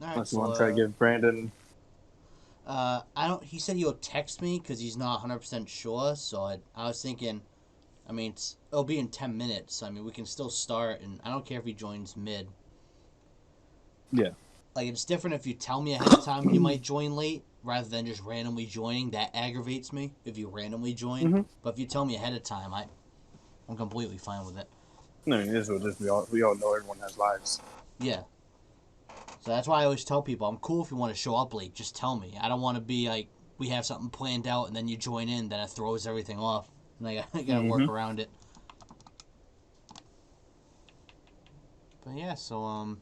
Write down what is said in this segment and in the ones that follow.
All right, Unless you so want to try to give Brandon. I don't. He said he'll text me because he's not 100% sure. So I was thinking. I mean, it'll be in 10 minutes. I mean, we can still start, and I don't care if he joins mid. Yeah. Like it's different if you tell me ahead of time you might join late rather than just randomly joining. That aggravates me if you randomly join. Mm-hmm. But if you tell me ahead of time, I'm completely fine with it. No, it is what it is. We all know everyone has lives. Yeah. So that's why I always tell people I'm cool if you want to show up late. Just tell me. I don't want to be like we have something planned out and then you join in, then it throws everything off, and I gotta Mm-hmm. work around it. But yeah, so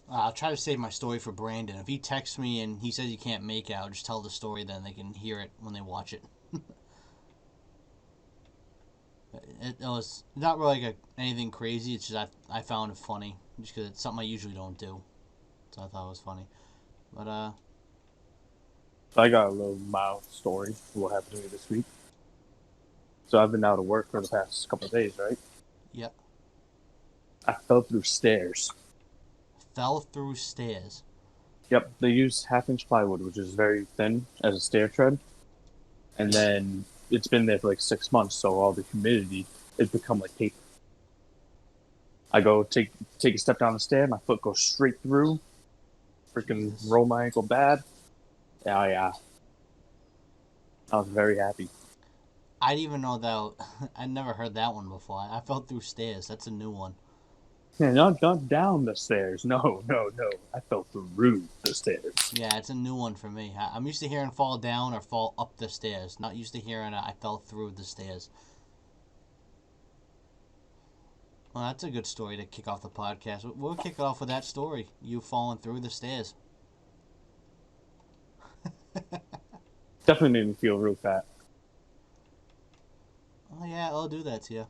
I'll try to save my story for Brandon. If he texts me and he says he can't make it, I'll just tell the story. Then they can hear it when they watch it. It was not really like anything crazy. It's just I found it funny just because it's something I usually don't do. So I thought it was funny. But So I got a little mild story of what happened to me this week. So I've been out of work for the past couple of days, right? yep, I fell through stairs. fell through stairs. Yep, they use half-inch plywood, which is very thin as a stair tread, and then it's been there for like 6 months, so all the humidity has become like paper. I go take a step down the stair, my foot goes straight through, freaking Jesus. roll my ankle bad. Yeah, yeah, I was very happy. I didn't even know that. I never heard that one before. I fell through stairs. That's a new one. Yeah, not down the stairs. No, no, no. I fell through the stairs. Yeah, it's a new one for me. I'm used to hearing fall down or fall up the stairs. Not used to hearing I fell through the stairs. Well, that's a good story to kick off the podcast. We'll kick it off with that story. You falling through the stairs. Definitely made me feel real fat. Oh yeah, I'll do that to you.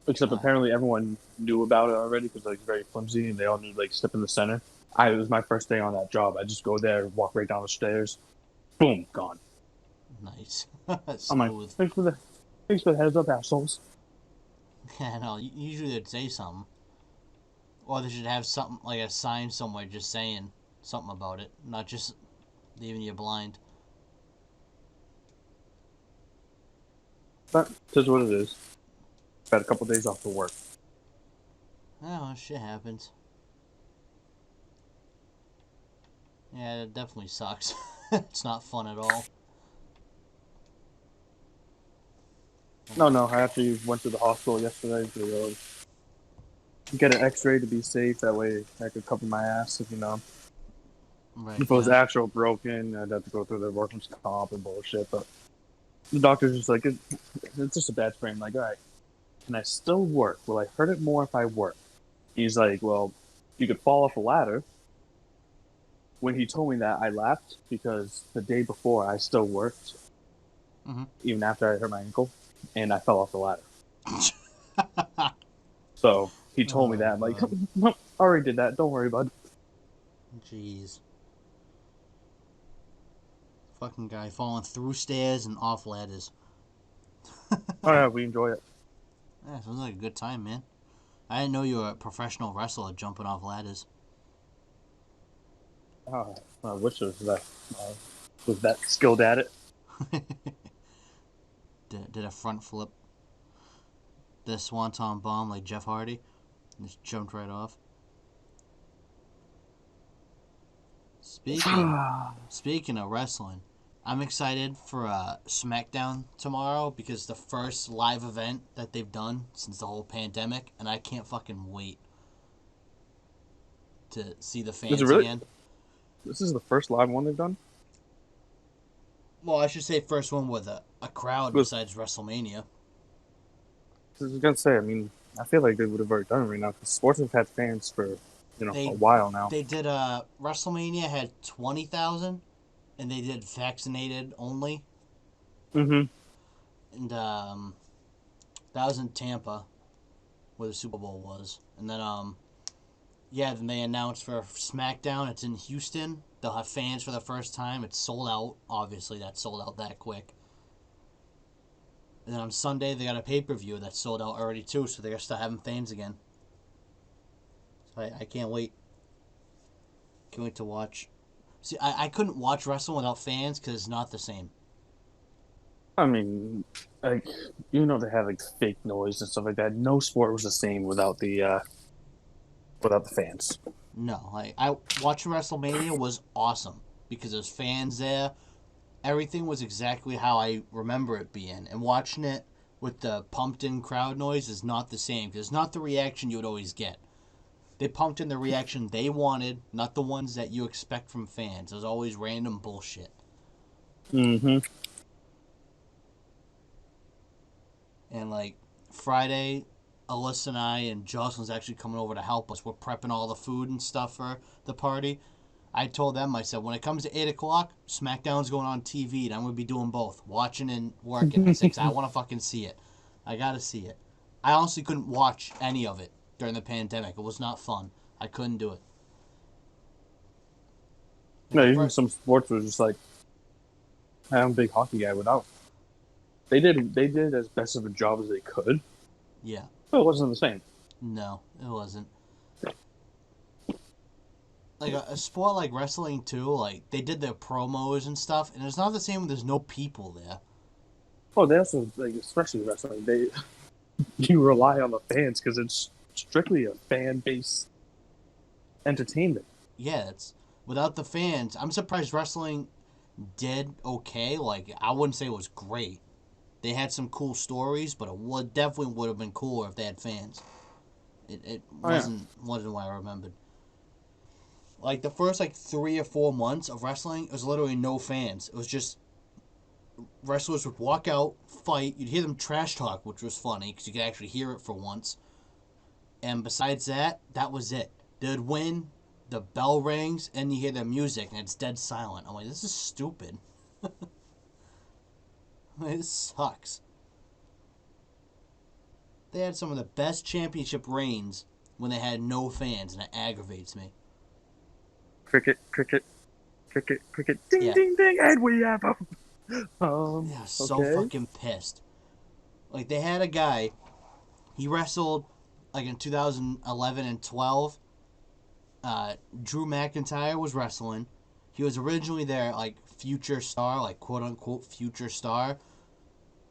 Except uh, apparently everyone knew about it already because like it's very flimsy and they all knew like step in the center. It was my first day on that job. I just go there, walk right down the stairs, boom, gone. nice. I'm like, Smooth. thanks for the heads up, assholes. Yeah, no, usually they'd say something. Or they should have something like a sign somewhere just saying something about it, not just leaving you blind. But it is what it is. Got a couple of days off to work. Oh, shit happens. Yeah, it definitely sucks. It's not fun at all. No, no, I actually went to the hospital yesterday to get an X-ray to be safe. That way, I could cover my ass Right, if it was yeah. actual broken, I'd have to go through the workman's comp and bullshit. But the doctor's just like, it's just a bad sprain. I'm like, all right, can I still work? Will I hurt it more if I work? He's like, well, you could fall off a ladder. When he told me that, I laughed because the day before I still worked, Mm-hmm. even after I hurt my ankle, and I fell off the ladder. So he told me Oh, that. I'm like, God. I already did that. Don't worry, bud. Jeez. Fucking guy falling through stairs and off ladders. Oh yeah, we enjoy it. Yeah, sounds like a good time, man. I didn't know you were a professional wrestler jumping off ladders. I wish it uh, was that skilled at it. Did a front flip, did a swanton bomb like Jeff Hardy, and just jumped right off. Speaking speaking of wrestling, I'm excited for SmackDown tomorrow because the first live event that they've done since the whole pandemic, and I can't fucking wait to see the Is it fans really? again. This is the first live one they've done. Well, I should say first one with a crowd Was besides WrestleMania. I was gonna say. I mean, I feel like they would have already done it right now because sports have had fans for a They while now. they did WrestleMania had 20,000, and they did vaccinated only, Mm-hmm. and that was in Tampa where the Super Bowl was, and then yeah, then they announced for SmackDown it's in Houston. They'll have fans for the first time. It's sold out. Obviously, that sold out that quick. And then on Sunday they got a pay per view that sold out already too. So they're gonna start having fans again. I can't wait. Can't wait to watch. See, I couldn't watch wrestling without fans because it's not the same. I mean, like you know, they have like fake noise and stuff like that. No sport was the same without the fans. No, like I watching WrestleMania was awesome because there's fans there. Everything was exactly how I remember it being, and watching it with the pumped in crowd noise is not the same because it's not the reaction you would always get. They pumped in the reaction they wanted, not the ones that you expect from fans. There's always random bullshit. Mm-hmm. And like Friday, Alyssa and I and Jocelyn's actually coming over to help us. We're prepping all the food and stuff for the party. I told them, I said, when it comes to 8 o'clock, SmackDown's going on TV, and I'm going to be doing both, watching and working. I said, 'cause I want to fucking see it. I got to see it. I honestly couldn't watch any of it during the pandemic. It was not fun. I couldn't do it. And No, the even first, some sports were just like I'm a big hockey guy without. They did as best of a job as they could, yeah, but it wasn't the same. no, it wasn't. Like a sport like wrestling too, like they did their promos and stuff, and it's not the same when there's no people there. Oh, they also like especially wrestling. They you rely on the fans because it's strictly a fan based entertainment. Yeah, it's without the fans. I'm surprised wrestling did okay. Like I wouldn't say it was great. They had some cool stories, but it would definitely would have been cooler if they had fans. It Oh yeah. wasn't what I remembered. Like the first like 3 or 4 months of wrestling, it was literally no fans. It was just wrestlers would walk out, fight. You'd hear them trash talk, which was funny because you could actually hear it for once. And besides that, that was it. They'd win. The bell rings, and you hear the music, and it's dead silent. I'm like, this is stupid. Like, this sucks. They had some of the best championship reigns when they had no fans, and it aggravates me. Cricket, cricket, cricket, cricket. Ding, Yeah, ding, ding, and we have a. yeah, I was so Okay. fucking pissed. Like they had a guy, he wrestled like in 2011 and 12. Drew McIntyre was wrestling. He was originally their like future star, like quote unquote future star.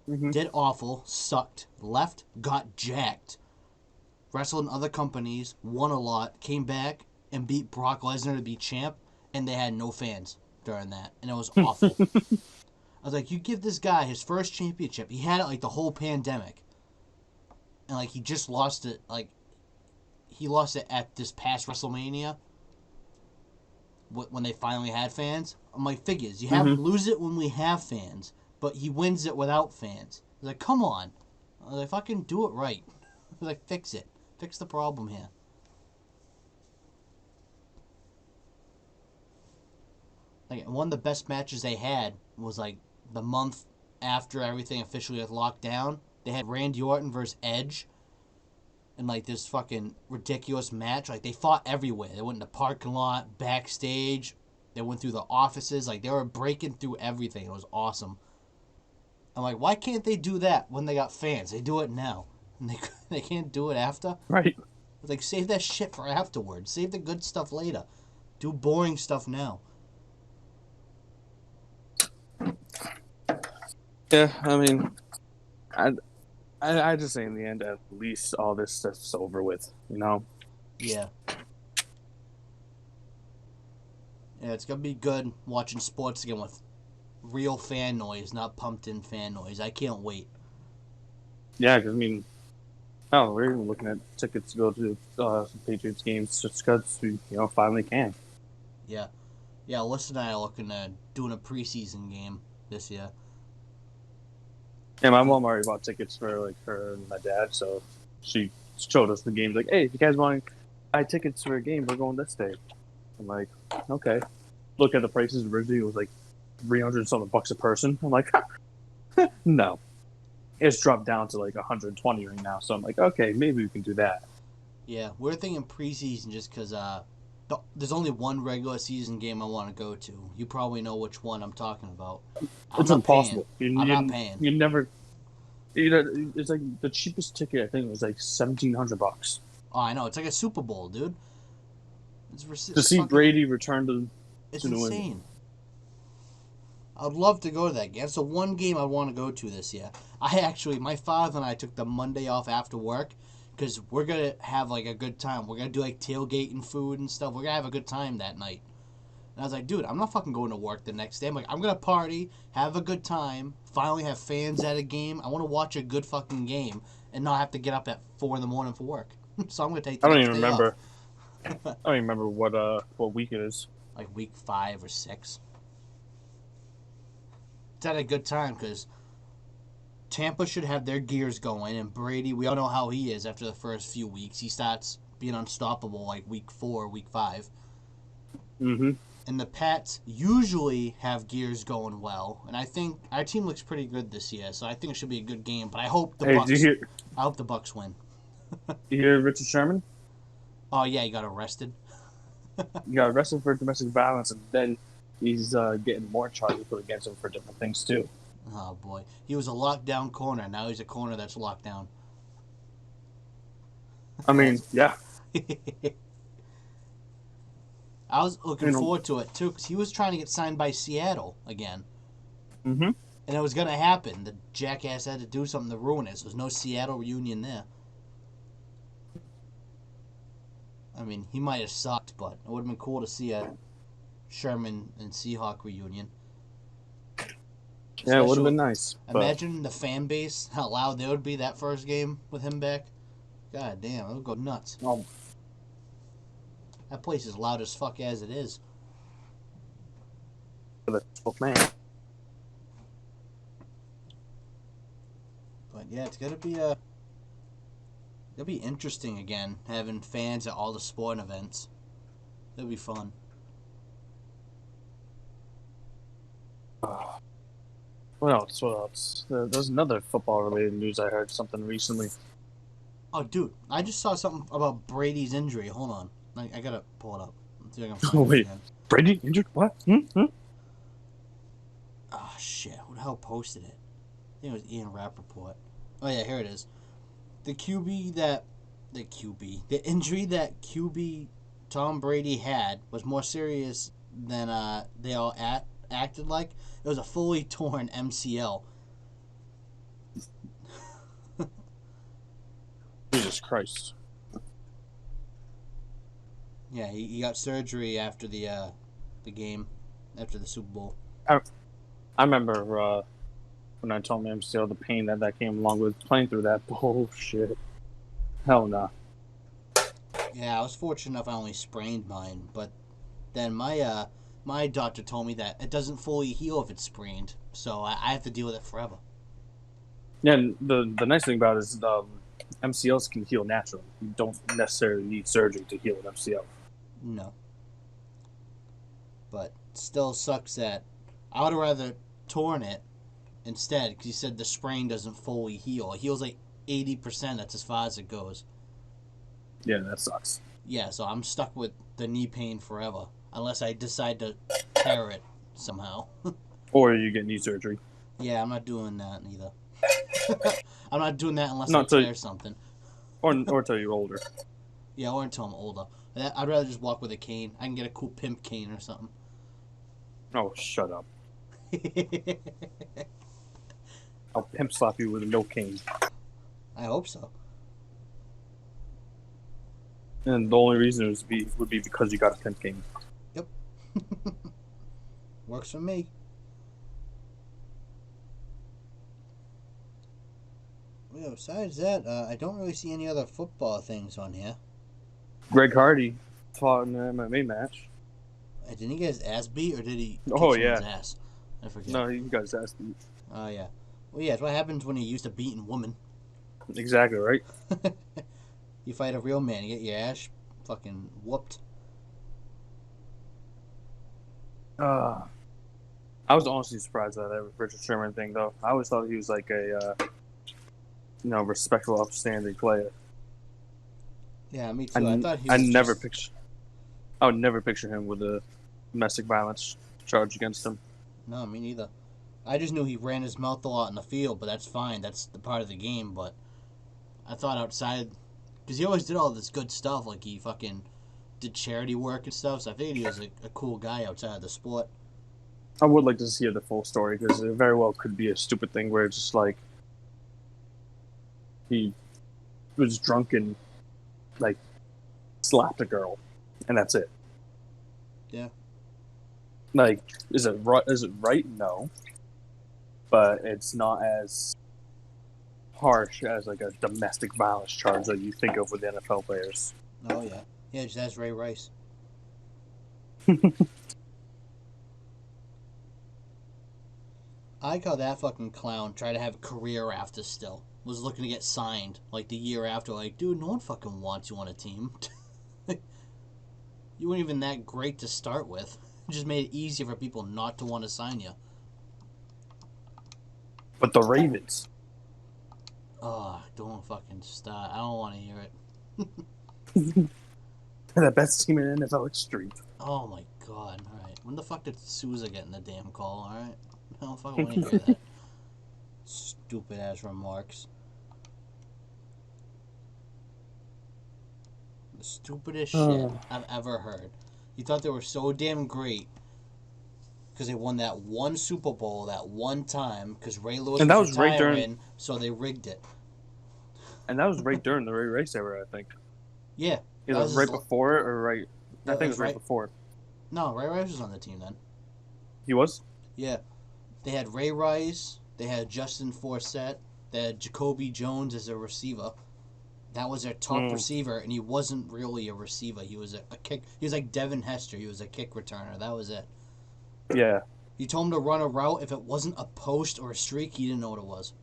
Mm-hmm. Did awful, sucked, left, got jacked, wrestled in other companies, won a lot, came back and beat Brock Lesnar to be champ, and they had no fans during that, and it was awful. I was like, you give this guy his first championship. He had it like the whole pandemic, and like he just lost it. Like he lost it at this past WrestleMania when they finally had fans. I'm like, figures. You have Mm-hmm. lose it when we have fans, but he wins it without fans. I was like, come on. I was like, fucking do it right. I was like, fix it. Fix the problem here. Like one of the best matches they had was like the month after everything officially got locked down. They had Randy Orton versus Edge in like this fucking ridiculous match. Like they fought everywhere. They went in the parking lot, backstage. They went through the offices. Like they were breaking through everything. It was awesome. I'm like, why can't they do that when they got fans? They do it now, and they can't do it after. Right. It's like save that shit for afterwards. Save the good stuff later. Do boring stuff now. Yeah, I mean, I, I just say in the end, at least all this stuff's over with. You know. Yeah. Yeah, it's gonna be good watching sports again with real fan noise, not pumped in fan noise. I can't wait. Yeah, because I mean, oh, we're even looking at tickets to go to some Patriots games just because we, finally can. Yeah. Yeah, Alyssa and I are looking at doing a preseason game this year. Yeah, my mom already bought tickets for like her and my dad, so she showed us the games. Like, hey, if you guys want to buy tickets for a game, we're going this day. I'm like, okay. Look at the prices. Originally, it was like 300 something bucks a person. I'm like, no. It's dropped down to like 120 right now. So I'm like, okay, maybe we can do that. Yeah, we're thinking preseason just because there's only one regular season game I want to go to. You probably know which one I'm talking about. I'm It's not paying. impossible. You, I'm not you, paying. you never. It's like the cheapest ticket I think was like $1,700. Oh, I know. It's like a Super Bowl, dude. To It's see fucking. Brady return It's to New England. insane. I'd love to go to that game. It's the one game I want to go to this year. My father and I took the Monday off after work because we're gonna have like a good time. We're gonna do like tailgating food and stuff. We're gonna have a good time that night. And I was like, dude, I'm not fucking going to work the next day. I'm like, I'm gonna party, have a good time, finally have fans at a game. I want to watch a good fucking game and not have to get up at 4 in the morning for work. So I'm gonna take the I don't next even day off, remember. I don't even remember what week it is. like week 5 or 6. It's at a good time because Tampa should have their gears going, and Brady, we all know how he is after the first few weeks. He starts being unstoppable like week 4, week 5. Mm-hmm. And the Pats usually have gears going well, and I think our team looks pretty good this year, so I think it should be a good game. But Hey, do you hear? I hope the Bucks win. You hear Richard Sherman? Oh yeah, he got arrested. He got arrested for domestic violence, and then he's getting more charges put against him for different things too. Oh boy, he was a lockdown corner. Now he's a corner that's locked down. I mean, yeah, I was looking you know. forward to it too because he was trying to get signed by Seattle again. Mm-hmm. And it was going to happen. The jackass had to do something to ruin it. So there's no Seattle reunion there. I mean, he might have sucked, but it would have been cool to see a Sherman and Seahawk reunion. Yeah, it would have been nice. Imagine the fan base, how loud they would be that first game with him back. God damn, it would go nuts. Oh, That place is loud as fuck as it is. for the 12th man. But yeah, it's gonna be it'll be interesting again, having fans at all the sporting events. It'll be fun. What else? What else? There's another football-related news I heard something recently. Oh, dude, I just saw something about Brady's injury. Hold on. I gotta pull it up. Let's see if I can Oh find it wait, again. Brady injured? What? Oh, shit. Who the hell posted it? I think it was Ian Rappaport. Oh, yeah, here it is. The QB that. The QB. The injury that QB Tom Brady had was more serious than they all acted like. It was a fully torn MCL. Jesus Christ! Yeah, he got surgery after the game, after the Super Bowl. I remember when I told me MCL, the pain that came along with playing through that bullshit. Hell no. Yeah, I was fortunate enough I only sprained mine, but then my doctor told me that it doesn't fully heal if it's sprained, so I have to deal with it forever. Yeah, and the nice thing about it is MCLs can heal naturally. You don't necessarily need surgery to heal an MCL. No. But still sucks that I would have rather torn it instead because he said the sprain doesn't fully heal. It heals like 80%. That's as far as it goes. Yeah, that sucks. Yeah, so I'm stuck with the knee pain forever unless I decide to tear it somehow. Or you get knee surgery. Yeah, I'm not doing that either. I'm not doing that unless Not I till tear something. or until you're older. Yeah, or until I'm older. I'd rather just walk with a cane. I can get a cool pimp cane or something. Oh, shut up! I'll pimp slap you with a no cane. I hope so. And the only reason would be because you got a pimp cane. Yep. Works for me. Well, besides that, I don't really see any other football things on here. Greg Hardy fought in an MMA match. Didn't he get his ass beat, or did he kick Oh, someone's yeah. ass? I forget. No, he got his ass beat. Oh, yeah. Well, yeah, it's what happens when you used to beating woman. Exactly right. You fight a real man, you get your ass fucking whooped. I was honestly surprised by that Richard Sherman thing, though. I always thought he was like a respectful, upstanding player. Yeah, me too. I thought he was I would never picture him with a domestic violence charge against him. No, me neither. I just knew he ran his mouth a lot in the field, but that's fine. That's the part of the game. But I thought outside, because he always did all this good stuff. Like he fucking did charity work and stuff. So I figured he was a cool guy outside of the sport. I would like to hear the full story because it very well could be a stupid thing where it's just like he was drunk and like slapped a girl, and that's it. Yeah. Like, is it right? Is it right? No, but it's not as harsh as like a domestic violence charge that you think of with NFL players. Oh yeah. Yeah, just ask Ray Rice. I like how that fucking clown tried to have a career after still. Was looking to get signed like the year after. Like, dude, no one fucking wants you on a team. You weren't even that great to start with. It just made it easier for people not to want to sign you. But the Ravens. Oh, don't fucking start. I don't want to hear it. They're the best team in NFL history. Oh my god. Alright. When the fuck did Sousa get in the damn call? Alright. I don't fucking want to hear that. Stupid ass remarks. The stupidest shit I've ever heard. You thought they were so damn great because they won that one Super Bowl that one time because Ray Lewis And that was was right retiring, during, so they rigged it. and that was right during the Ray Rice era, I think. Yeah. Either right before it or right. I think it was right before. No, Ray Rice was on the team then. He was? Yeah. They had Ray Rice. They had Justin Forsett. They had Jacoby Jones as a receiver. That was their top receiver, and he wasn't really a receiver. He was a kick. He was like Devin Hester. He was a kick returner. That was it. Yeah. You told him to run a route. If it wasn't a post or a streak, he didn't know what it was.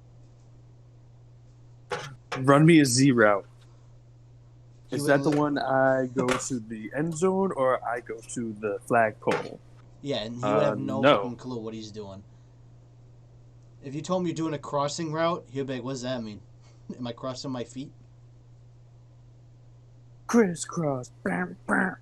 Run me a Z route. Is that the li- one I go to the end zone or I go to the flagpole? Yeah, and he would have no no. fucking clue what he's doing. If you told him you're doing a crossing route, he'd be like, what does that mean? Am I crossing my feet? Crisscross. Bam, bam.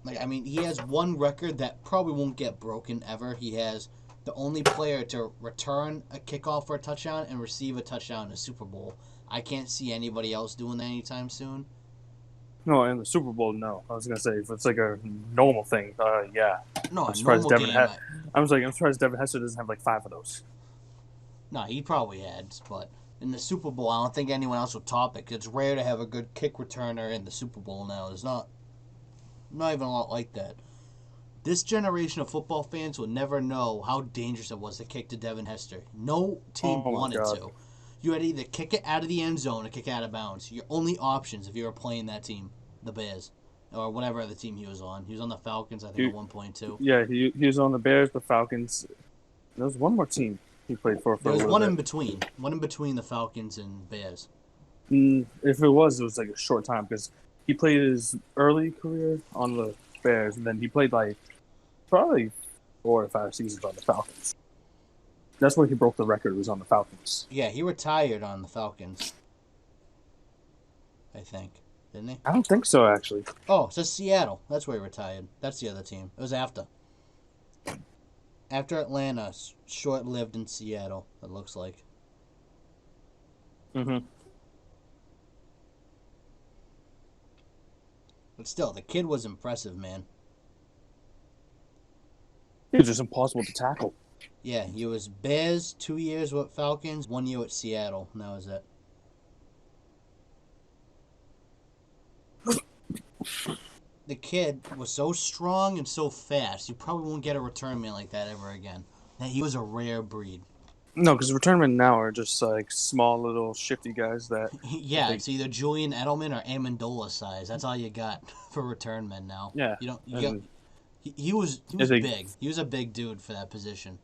Like, I mean, he has one record that probably won't get broken ever. He has the only player to return a kickoff for a touchdown and receive a touchdown in a Super Bowl. I can't see anybody else doing that anytime soon. No, in the Super Bowl, no. I was gonna say if it's like a normal thing, yeah. No, I'm a surprised normal Devin game. I'm surprised Devin Hester doesn't have like 5 of those. No, he probably had, but in the Super Bowl, I don't think anyone else would top it. It's rare to have a good kick returner in the Super Bowl now. There's not even a lot like that. This generation of football fans will never know how dangerous it was to kick to Devin Hester. No team wanted to. You had to either kick it out of the end zone or kick it out of bounds. Your only options if you were playing that team, the Bears, or whatever other team he was on. He was on the Falcons, I think, at one point too. Yeah, he was on the Bears, the Falcons. There was one more team he played for. There was one in between the Falcons and Bears. If it was like a short time because he played his early career on the Bears, and then he played like probably 4 or 5 seasons on the Falcons. That's where he broke the record. Was on the Falcons. Yeah, he retired on the Falcons. I think, didn't he? I don't think so, actually. Oh, it says Seattle. That's where he retired. That's the other team. It was after. After Atlanta, short-lived in Seattle, it looks like. Mm-hmm. But still, the kid was impressive, man. It was just impossible to tackle. Yeah, he was Bears 2 years with Falcons, 1 year with Seattle, and that was it. The kid was so strong and so fast, you probably won't get a return man like that ever again. He was a rare breed. No, because return men now are just like small little shifty guys that. Yeah, it's either Julian Edelman or Amendola size. That's all you got for return men now. Yeah, you don't. He was big. He was a big dude for that position.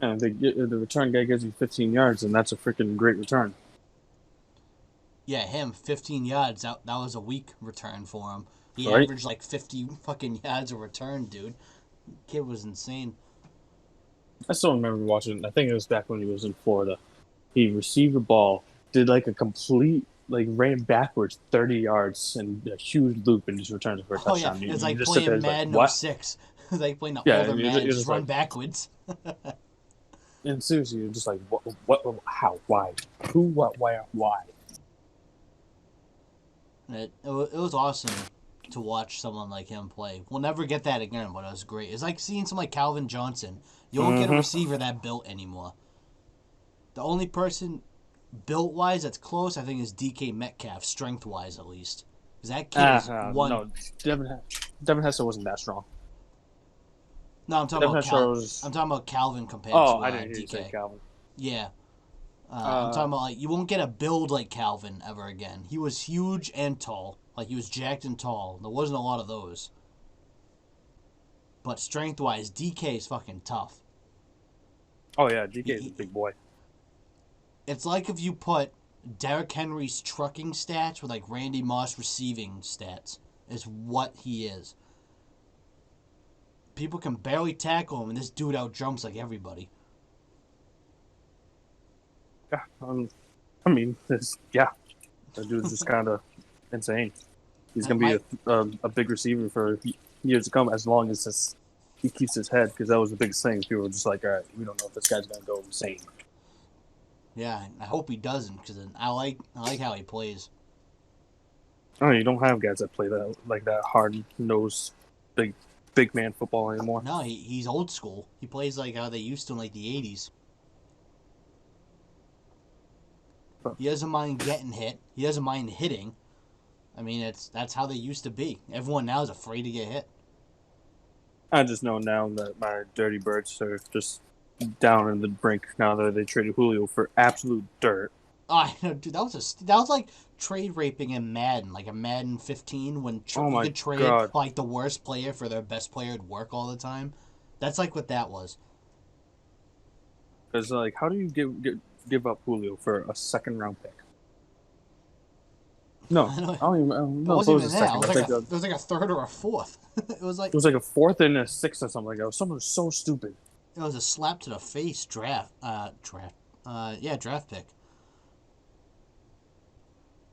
And the return guy gives you 15 yards, and that's a freaking great return. Yeah, him 15 yards. That was a weak return for him. He right? averaged like 50 fucking yards a return, dude. Kid was insane. I still remember watching. I think it was back when he was in Florida. He received the ball, did like a complete ran backwards 30 yards and a huge loop and just returned it for a touchdown. Oh yeah, it's like playing Madden 06. It's like playing the older Madden, just run backwards. And seriously, you're just like, what, how, why, who, what, why? It was awesome to watch someone like him play. We'll never get that again, but it was great. It's like seeing someone like Calvin Johnson. You won't get a Mm-hmm. receiver that built anymore. The only person built wise that's close, I think, is DK Metcalf, strength wise at least. Because that kid is one. No, Devin, Devin Hester wasn't that strong. No, I'm talking Devin about Hester Cal. was. I'm talking about Calvin compared Oh, to I didn't hear you say DK. Calvin. Yeah, I'm Uh, talking about like you won't get a build like Calvin ever again. He was huge and tall, like he was jacked and tall. There wasn't a lot of those. But strength wise, DK is fucking tough. oh yeah, DK is a He, big boy. it's like if you put Derrick Henry's trucking stats with like Randy Moss receiving stats. Is what he is. People can barely tackle him, and this dude out jumps like everybody. Yeah, I mean, yeah, that dude's just kind of insane. He's gonna be My a big receiver for years to come, as long as he keeps his head, because that was the biggest thing. People were just like, all right, we don't know if this guy's gonna go insane. Yeah, I hope he doesn't because I like how he plays. Oh, you don't have guys that play that like that hard nosed big man football anymore. No, he's old school. He plays like how they used to in like the '80s. But He doesn't mind getting hit. He doesn't mind hitting. I mean, that's how they used to be. Everyone now is afraid to get hit. I just know now that my dirty birds are just down in the brink now that they traded Julio for absolute dirt. Oh, I know, dude. That was like trade raping in Madden, like a Madden 15 when Oh you my could trade god! like the worst player for their best player at work all the time. That's like what that was. Because like, how do you give up Julio for a second round pick? No, I don't, I don't even it know if it wasn't was even a that. second. I think It was like a third or a fourth. It was like it was like a fourth and a sixth or something like that. It was something so stupid. it was a slap to the face draft pick.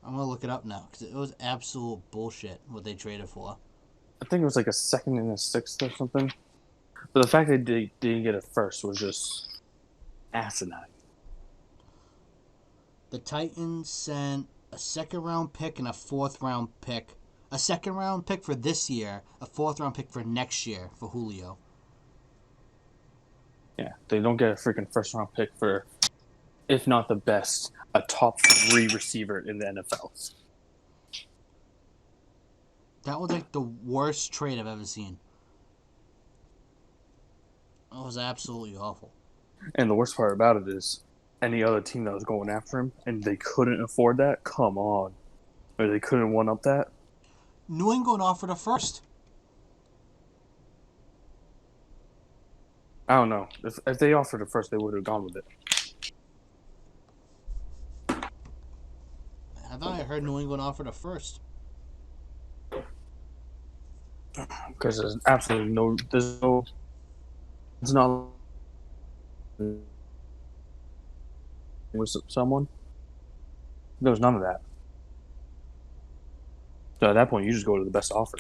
I'm gonna look it up now because it was absolute bullshit what they traded for. I think it was like a second and a sixth or something. But the fact that they didn't get it first was just asinine. The Titans sent a second round pick and a fourth round pick. A second round pick for this year, a fourth round pick for next year for Julio. Yeah, they don't get a freaking first round pick for, if not the best, a top 3 receiver in the NFL. That was like the worst trade I've ever seen. It was absolutely awful. And the worst part about it is, any other team that was going after him and they couldn't afford that, come on. Or they couldn't one up that. New England offered a first. I don't know. If they offered it first, they would have gone with it. I thought I heard New England offered a first. Because there's absolutely no. It's not with someone. There was none of that. So at that point, you just go to the best offer.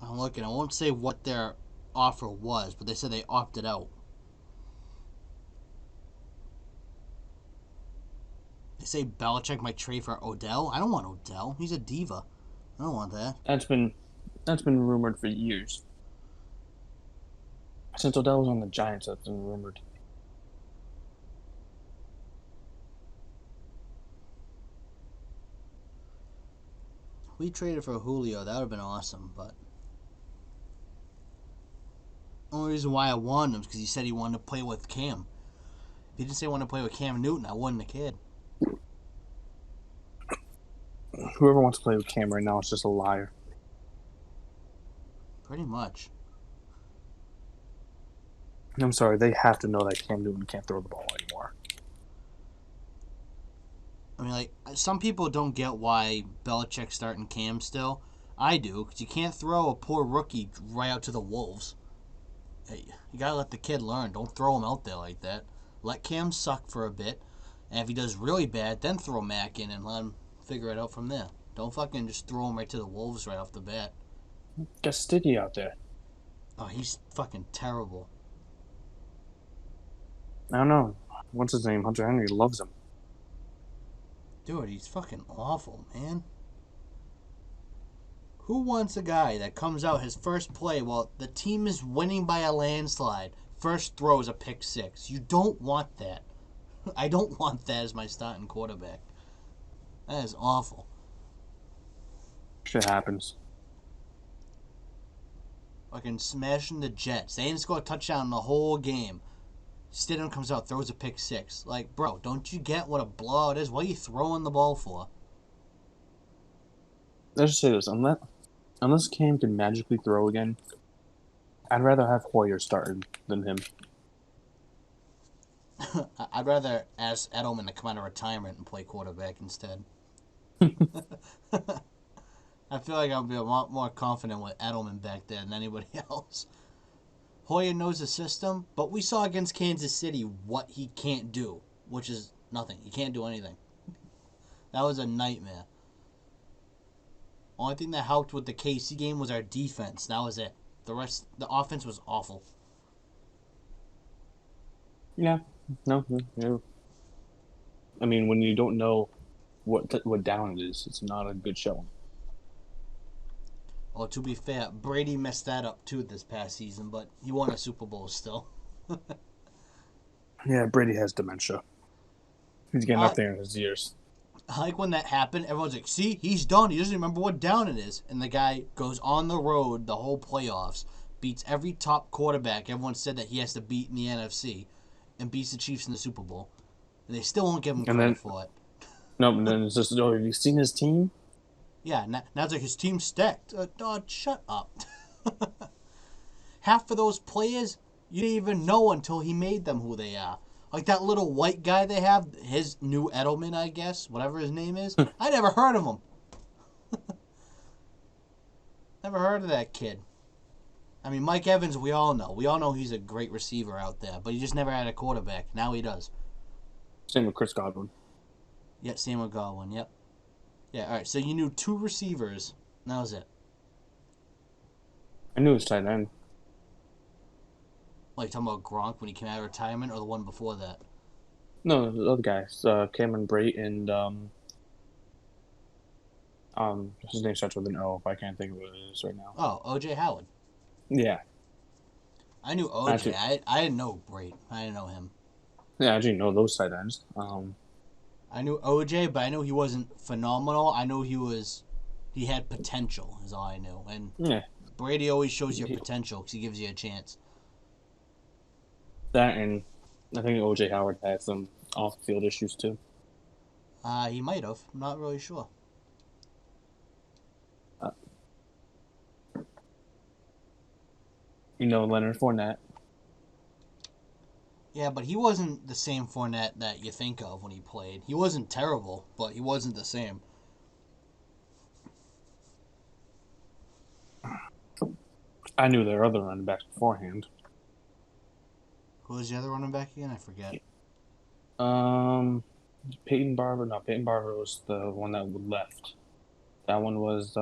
I'm looking. I won't say what their offer was, but they said they opted out. They say Belichick might trade for Odell. I don't want Odell. He's a diva. I don't want that. That's been rumored for years. Since Odell was on the Giants, that's been rumored. We traded for Julio. That would have been awesome, but the only reason why I wanted him is because he said he wanted to play with Cam. If he didn't say he wanted to play with Cam Newton, I wouldn't have cared. Whoever wants to play with Cam right now is just a liar. Pretty much. I'm sorry, they have to know that Cam Newton can't throw the ball anymore. I mean, like, some people don't get why Belichick's starting Cam still. I do, because you can't throw a poor rookie right out to the Wolves. Hey, you gotta let the kid learn. Don't throw him out there like that. Let Cam suck for a bit, and if he does really bad, then throw Mac in and let him figure it out from there. Don't fucking just throw him right to the Wolves right off the bat. Got Sticky out there. Oh, he's fucking terrible. I don't know. what's his name? Hunter Henry loves him. Dude, he's fucking awful, man. Who wants a guy that comes out his first play while the team is winning by a landslide, first throws a pick six? You don't want that. I don't want that as my starting quarterback. That is awful. Shit happens. Fucking smashing the Jets. They didn't score a touchdown the whole game. Stidham comes out, throws a pick six. Like, bro, don't you get what a blowout is? What are you throwing the ball for? Let's just say this: unless Cam can magically throw again, I'd rather have Hoyer started than him. I'd rather ask Edelman to come out of retirement and play quarterback instead. I feel like I'll be a lot more confident with Edelman back there than anybody else. Hoyer knows the system, but we saw against Kansas City what he can't do, which is nothing. He can't do anything. That was a nightmare. Only thing that helped with the KC game was our defense. That was it. The offense was awful. Yeah, no. I mean, when you don't know what down it is, it's not a good showing. Well, to be fair, Brady messed that up too this past season, but he won a Super Bowl still. Yeah, Brady has dementia. He's getting Uh, up there in his years. I like when that happened, everyone's like, see, he's done. He doesn't remember what down it is. And the guy goes on the road the whole playoffs, beats every top quarterback everyone said that he has to beat in the NFC, and beats the Chiefs in the Super Bowl. And they still won't give him And credit then, for it. no, and then it's just, oh, have you seen his team? Yeah, now it's like his team's stacked. Shut up. Half of those players, you didn't even know until he made them who they are. Like that little white guy they have, his new Edelman, I guess, whatever his name is. I never heard of him. Never heard of that kid. I mean, Mike Evans, we all know. We all know he's a great receiver out there, but he just never had a quarterback. Now he does. Same with Chris Godwin. Yeah, same with Godwin, yep. Yeah, all right, so you knew two receivers. And that was it. I knew it was tight end. Like, talking about Gronk when he came out of retirement, or the one before that? No, the other guys, Cameron Brate and his name starts with an O. If I can't think of what it is right now. Oh, O.J. Howard. Yeah, I knew O.J. actually, I didn't know Brate. I didn't know him. yeah, I actually know those tight ends. I knew OJ, but I knew he wasn't phenomenal. I knew he had potential, is all I knew. And Yeah, Brady always shows your potential because he gives you a chance. that and I think OJ Howard had some off-field issues too. He might have. I'm not really sure. Uh, Leonard Fournette. Yeah, but he wasn't the same Fournette that you think of when he played. He wasn't terrible, but he wasn't the same. I knew their other running backs beforehand. Who was the other running back again? I forget. Peyton Barber. No, Peyton Barber was the one that left. That one was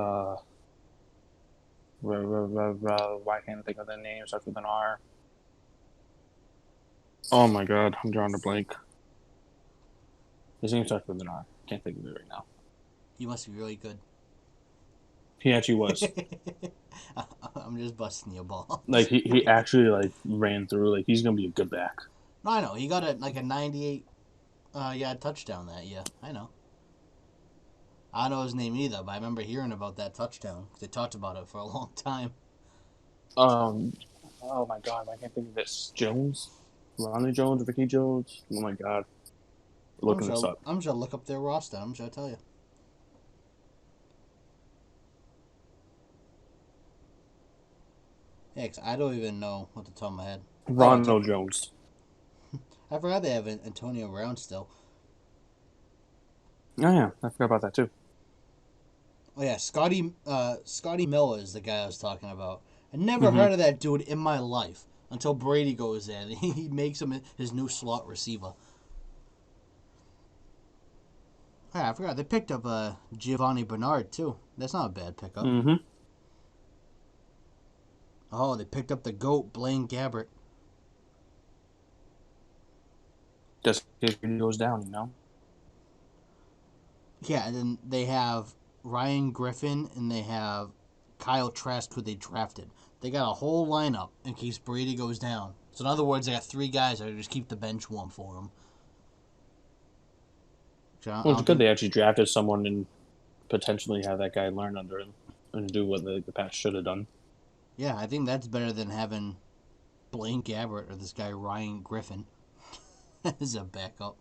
why can't I think of the name? Starts with an R. Oh my god, I'm drawing a blank. His name starts with an R. Can't think of it right now. He must be really good. He actually was. I'm just busting your ball. Like he actually like ran through. Like he's gonna be a good back. No, I know. He got a 98 yard touchdown that year. I know. I don't know his name either, but I remember hearing about that touchdown. They talked about it for a long time. Oh my god, I can't think of this. Jones, Ronnie Jones, Ricky Jones. Oh my god, looking this up. I'm just gonna look up their roster. I'm just gonna tell you. Yeah, 'cause I don't even know what the top of my head. Oh, Ronald Jones. I forgot they have Antonio Brown still. Oh yeah, I forgot about that too. Oh yeah, Scotty Miller is the guy I was talking about. I never Mm-hmm. heard of that dude in my life until Brady goes there. He makes him his new slot receiver. Yeah, I forgot they picked up Giovanni Bernard too. That's not a bad pickup. Mm-hmm. Oh, they picked up the GOAT, Blaine Gabbert. Just in case he goes down, you know? Yeah, and then they have Ryan Griffin and they have Kyle Trask, who they drafted. They got a whole lineup in case Brady goes down. So in other words, they got 3 guys that just keep the bench warm for him. So I Well, it's don't good think. they actually drafted someone and potentially have that guy learn under him and do what the Pats should have done. Yeah, I think that's better than having Blaine Gabbert or this guy Ryan Griffin as a backup.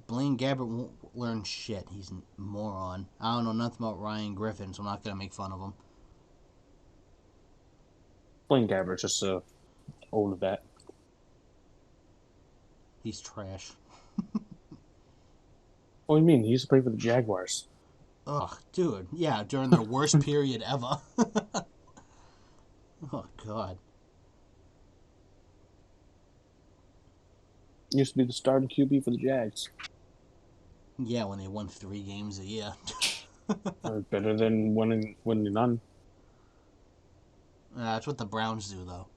Blaine Gabbert won't learn shit. He's a moron. I don't know nothing about Ryan Griffin, so I'm not gonna make fun of him. Blaine Gabbert's just a old vet. He's trash. What do you mean? He used to play for the Jaguars. Ugh, dude. Yeah, during their worst period ever. Oh God. He used to be the starting QB for the Jags. Yeah, when they won 3 games a year. Better than winning none. That's what the Browns do, though.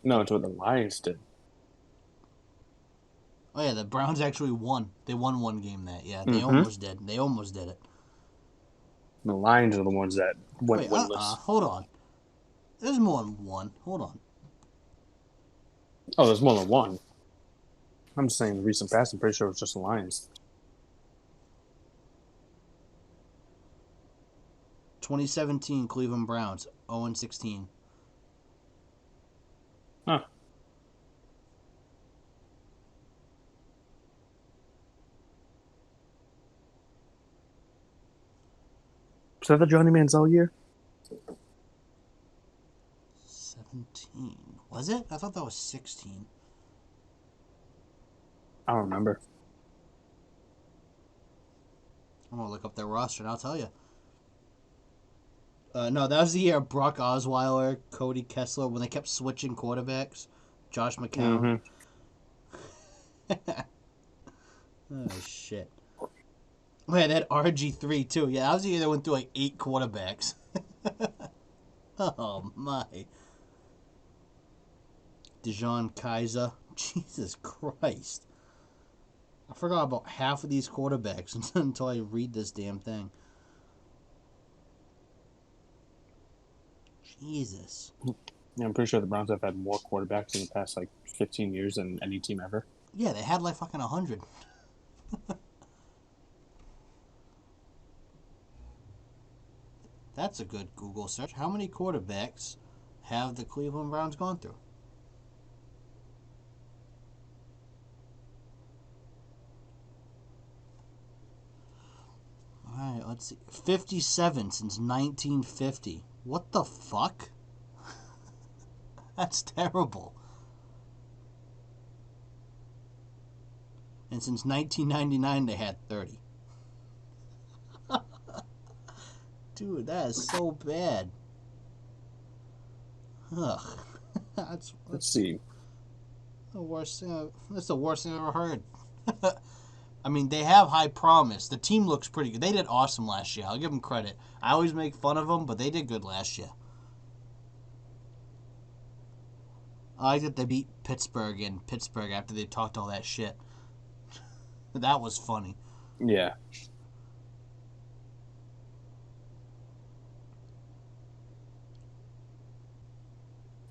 No, it's what the Lions did. Oh yeah, the Browns actually won. They won 1 game that. Yeah, they Mm-hmm. almost did. They almost did it. The Lions are the ones that went Wait, winless. hold on. There's more than 1. Hold on. Oh, there's more than one. I'm just saying the recent past. I'm pretty sure it was just the Lions. 2017 Cleveland Browns 0-16. Huh. Was that the Johnny Manziel year? 17. Was it? I thought that was 16. I don't remember. I'm gonna look up their roster and I'll tell you. No, that was the year of Brock Osweiler, Cody Kessler, when they kept switching quarterbacks. Josh McCown. Mm-hmm. Oh, shit. Oh, yeah, that RG3, too. Yeah, that was the year they went through like 8 quarterbacks. Oh, my. DeJean Kaiser. Jesus Christ. I forgot about half of these quarterbacks until I read this damn thing. Jesus. Yeah, I'm pretty sure the Browns have had more quarterbacks in the past 15 years than any team ever. Yeah, they had like fucking 100. That's a good Google search. How many quarterbacks have the Cleveland Browns gone through? Alright, let's see. 57 since 1950. What the fuck? That's terrible. And since 1999, they had 30. Dude, that is so bad. Ugh. Let's see. The worst thing. That's the worst thing I've ever heard. I mean, they have high promise. The team looks pretty good. They did awesome last year. I'll give them credit. I always make fun of them, but they did good last year. I like that they beat Pittsburgh in Pittsburgh after they talked all that shit. That was funny. Yeah.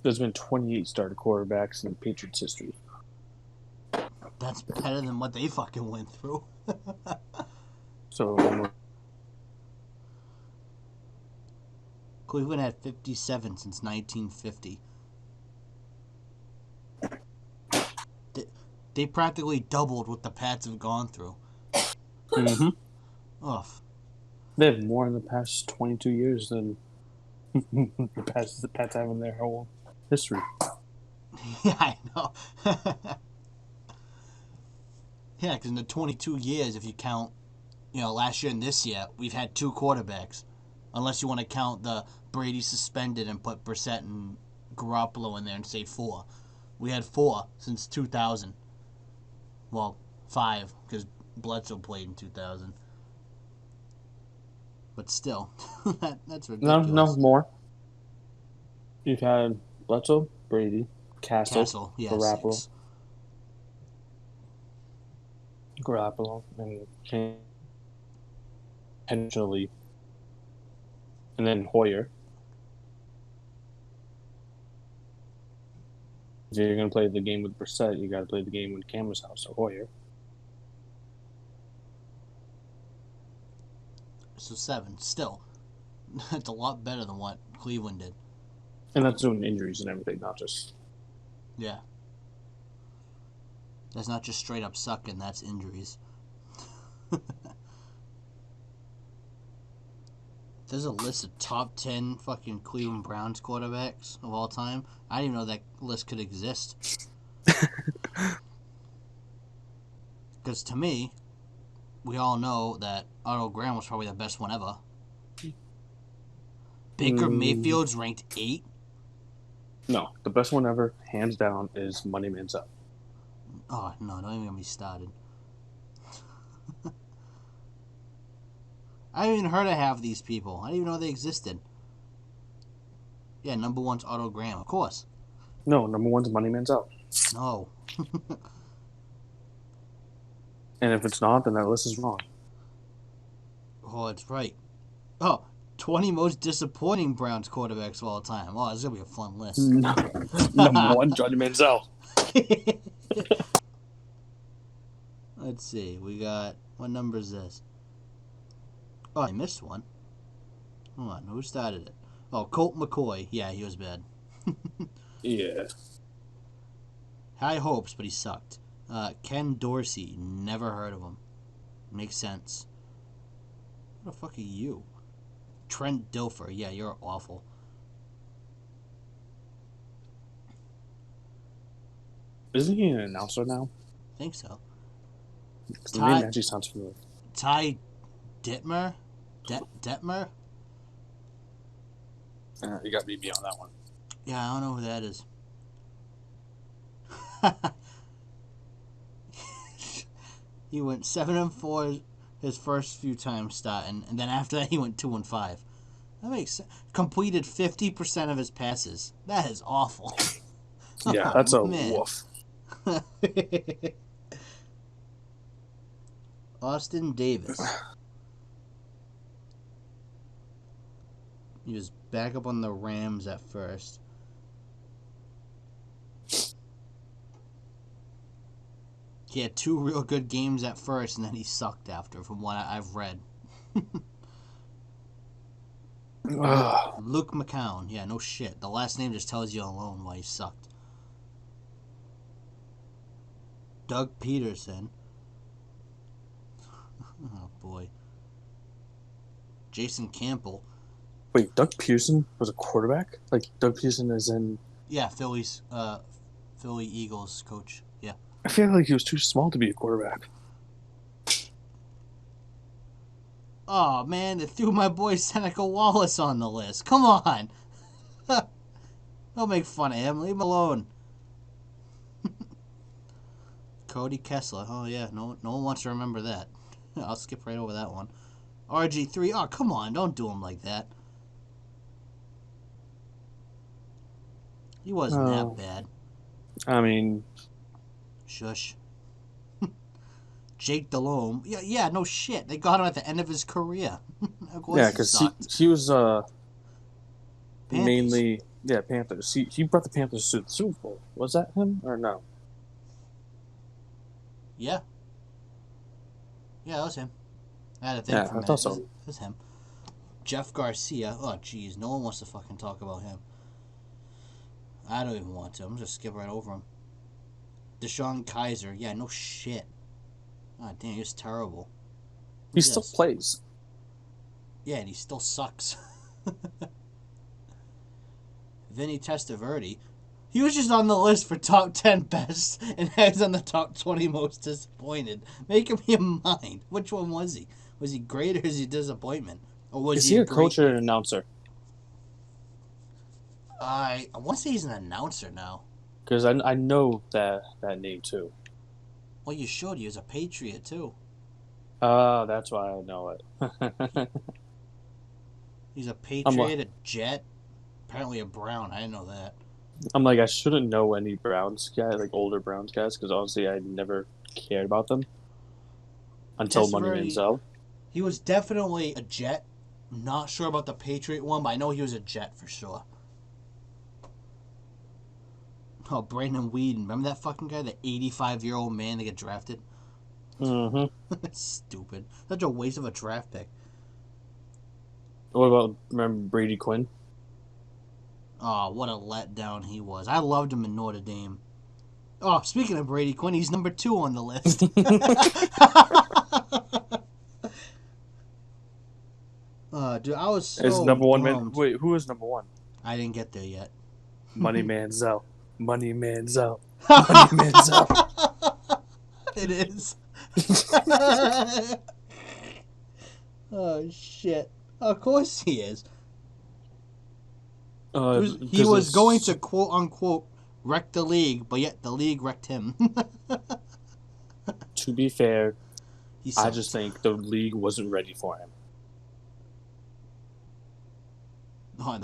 There's been 28 starter quarterbacks in Patriots history. That's better than what they fucking went through. So Cleveland had 57 since 1950. They practically doubled what the Pats have gone through. mm-hmm. Ugh. They have more in the past 22 years than the Pats have in their whole history. Yeah, I know. Yeah, because in the 22 years, if you count, last year and this year, we've had 2 quarterbacks. Unless you want to count the Brady suspended and put Brissett and Garoppolo in there and say 4. We had 4 since 2000. Well, 5, because Bledsoe played in 2000. But still, that's ridiculous. No, more. You've had Bledsoe, Brady, Castle, Castle, yeah, Garoppolo, 6. Garoppolo and potentially, and then Hoyer. If you're going to play the game with Brissett, you got to play the game with Cameron's house, so Hoyer. So 7. Still, it's a lot better than what Cleveland did. And that's doing injuries and everything, not just... Yeah. That's not just straight up sucking, that's injuries. There's a list of top 10 fucking Cleveland Browns quarterbacks of all time. I didn't even know that list could exist. Because to me, we all know that Otto Graham was probably the best one ever. Baker Mayfield's ranked 8. No, the best one ever, hands down, is Money Man's Up. Oh, no, don't even get me started. I haven't even heard of half of these people. I didn't even know they existed. Yeah, number 1's Otto Graham, of course. No, number 1's Money Man's Up. No. And if it's not, then that list is wrong. Oh, it's right. Oh, 20 most disappointing Browns quarterbacks of all time. Oh, this is going to be a fun list. No. Number 1, Johnny Manziel. Let's see. We got... What number is this? Oh, I missed one. Hold on. Who started it? Oh, Colt McCoy. Yeah, he was bad. Yeah. High hopes, but he sucked. Ken Dorsey. Never heard of him. Makes sense. What the fuck are you? Trent Dilfer. Yeah, you're awful. Isn't he an announcer now? I think so. The name actually sounds familiar. Ty Detmer? Detmer? You got me beyond that one. Yeah, I don't know who that is. He went 7-4 his first few times starting, and then after that he went 2-5. That makes sense. Completed 50% of his passes. That is awful. Yeah, that's a woof. Austin Davis. He was back up on the Rams at first. He had 2 real good games at first, and then he sucked after, from what I've read. Luke McCown. Yeah, no shit. The last name just tells you alone why he sucked. Doug Peterson. Oh, boy. Jason Campbell. Wait, Doug Pearson was a quarterback? Like, Doug Pearson is in... Yeah, Philly Eagles coach. Yeah. I feel like he was too small to be a quarterback. Oh, man, they threw my boy Seneca Wallace on the list. Come on. Don't make fun of him. Leave him alone. Cody Kessler. Oh, yeah. No one wants to remember that. I'll skip right over that one. RG3. Oh, come on. Don't do him like that. He wasn't that bad. I mean... Shush. Jake Delhomme. Yeah, no shit. They got him at the end of his career. Yeah, because he was mainly... Yeah, Panthers. He brought the Panthers to the Super Bowl. Was that him or no? Yeah. Yeah, that was him. I had to think for a minute. I thought so. It was him. Jeff Garcia. Oh, jeez. No one wants to fucking talk about him. I don't even want to. I'm just skip right over him. Deshaun Kaiser. Yeah, no shit. Oh, damn, he was terrible. He still plays. Yeah, and he still sucks. Vinny Testaverde. He was just on the list for top 10 best, and he's on the top 20 most disappointed. Make up your mind. Which one was he? Was he great or is he disappointment? Or was he a coach or an announcer? I want to say he's an announcer now. Because I know that name too. Well, you should. He was a Patriot too. That's why I know it. He's a Patriot, a Jet, apparently a Brown. I didn't know that. I'm like, I shouldn't know any Browns guys, like older Browns guys, because honestly, I never cared about them. until Money Testaverde, Manziel. he was definitely a Jet. Not sure about the Patriot one, but I know he was a Jet for sure. Oh, Brandon Weeden. Remember that fucking guy? The 85-year-old man that got drafted? Mm-hmm. That's stupid. Such a waste of a draft pick. What about, remember Brady Quinn? Oh, what a letdown he was. I loved him in Notre Dame. Oh, speaking of Brady Quinn, he's number 2 on the list. Dude, I was Is so number one man? bummed. Wait, who is number one? I didn't get there yet. Money Manziel. Money Manziel. Money Manziel. It is. Oh, shit. Of course he is. He was going to quote unquote wreck the league, but yet the league wrecked him. To be fair, He I sucked. just think the league wasn't ready for him. Oh,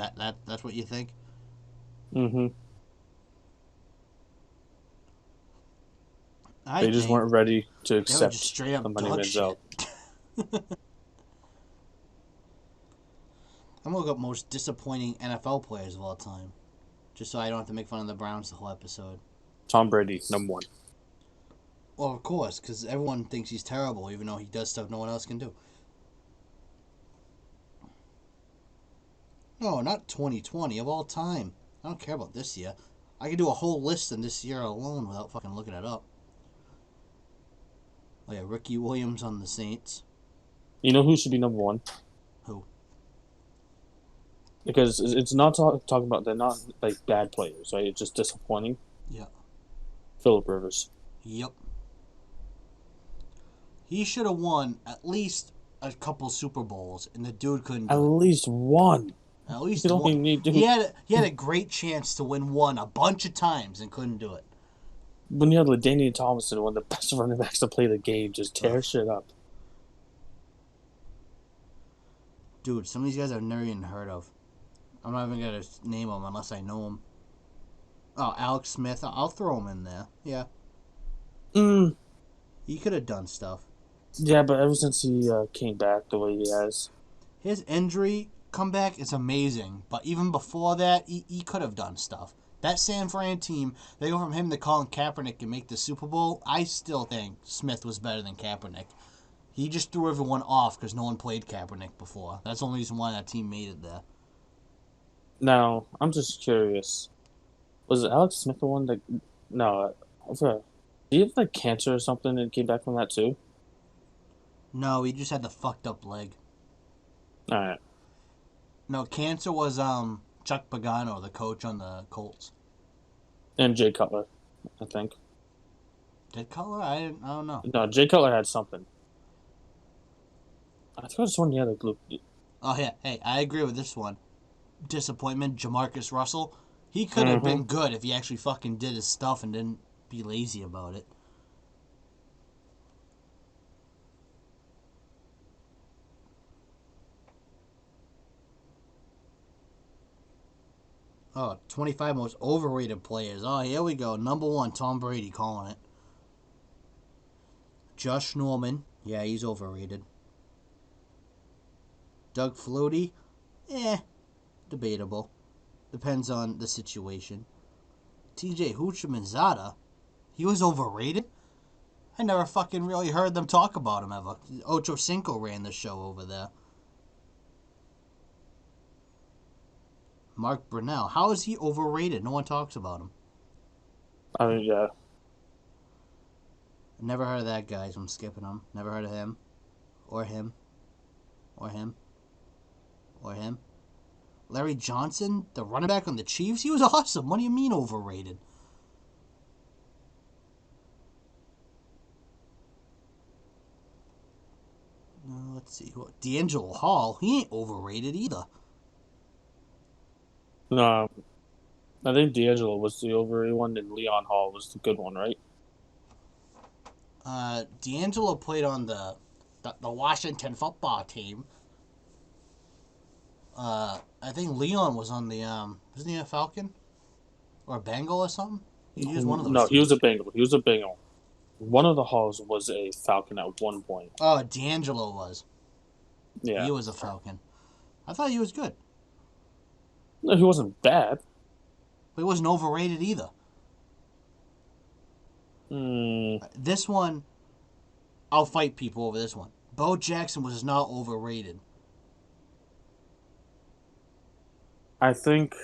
that's what you think? Mm-hmm. I They just think weren't ready to they were just accept straight the up Money dog Manziel. shit. I'm gonna look up most disappointing NFL players of all time, just so I don't have to make fun of the Browns the whole episode. Tom Brady, number one. Well, of course, because everyone thinks he's terrible, even though he does stuff no one else can do. No, not 2020 of all time. I don't care about this year. I could do a whole list in this year alone without fucking looking it up. Oh yeah, Ricky Williams on the Saints. You know who should be number one? Who? Because it's not talking about, they're not like bad players, right? It's just disappointing. Yeah. Phillip Rivers. Yep. He should have won at least a couple Super Bowls, and the dude couldn't At do it. least one. At You least don't one. even need to. He had a great chance to win one a bunch of times and couldn't do it. When you had LaDainian Tomlinson, one of the best running backs to play the game, just tear shit up. Dude, some of these guys I've never even heard of. I'm not even gonna name them unless I know them. Oh, Alex Smith. I'll throw him in there. Yeah, Mm, he could have done stuff. yeah, but ever since he came back the way he has, His injury comeback is amazing, but even before that, he could have done stuff. That San Fran team, they go from him to Colin Kaepernick and make the Super Bowl. I still think Smith was better than Kaepernick. He just threw everyone off because no one played Kaepernick before. That's the only reason why that team made it there. now I'm just curious. Was it Alex Smith the one that? No, I forgot. Did he have like cancer or something and came back from that too? No, he just had the fucked up leg. All right. No, cancer was Chuck Pagano, the coach on the Colts. And Jay Cutler, I think. Did Cutler? I don't know. No, Jay Cutler had something. I think I just one he had a glue. Oh yeah, hey, I agree with this one. Disappointment, Jamarcus Russell. He could have Mm-hmm. been good if he actually fucking did his stuff and didn't be lazy about it. Oh, 25 most overrated players. Oh, here we go. Number 1, Tom Brady calling it. Josh Norman. Yeah, he's overrated. Doug Flutie. Eh, debatable. Depends on the situation. TJ Houshmandzadeh. He was overrated? I never fucking really heard them talk about him ever. Ocho Cinco ran the show over there. Mark Brunell. How is he overrated? No one talks about him. I mean, yeah. Never heard of that guy, so I'm skipping him. Never heard of him. Or him. Or him. Or him. Larry Johnson, the running back on the Chiefs, he was awesome. What do you mean overrated? Let's see. D'Angelo Hall, he ain't overrated either. No, I think D'Angelo was the overrated one, and Leon Hall was the good one, right? D'Angelo played on the Washington football team. I think Leon was on the wasn't he a Falcon or a Bengal or something? He was one of those No, he was a teams. Bengal. He was a Bengal. One of the halls was a Falcon at one point. Oh, D'Angelo was. Yeah. He was a Falcon. I thought he was good, No, he wasn't bad. but he wasn't overrated either. Mm, This one, I'll fight people over this one. Bo Jackson was not overrated. I think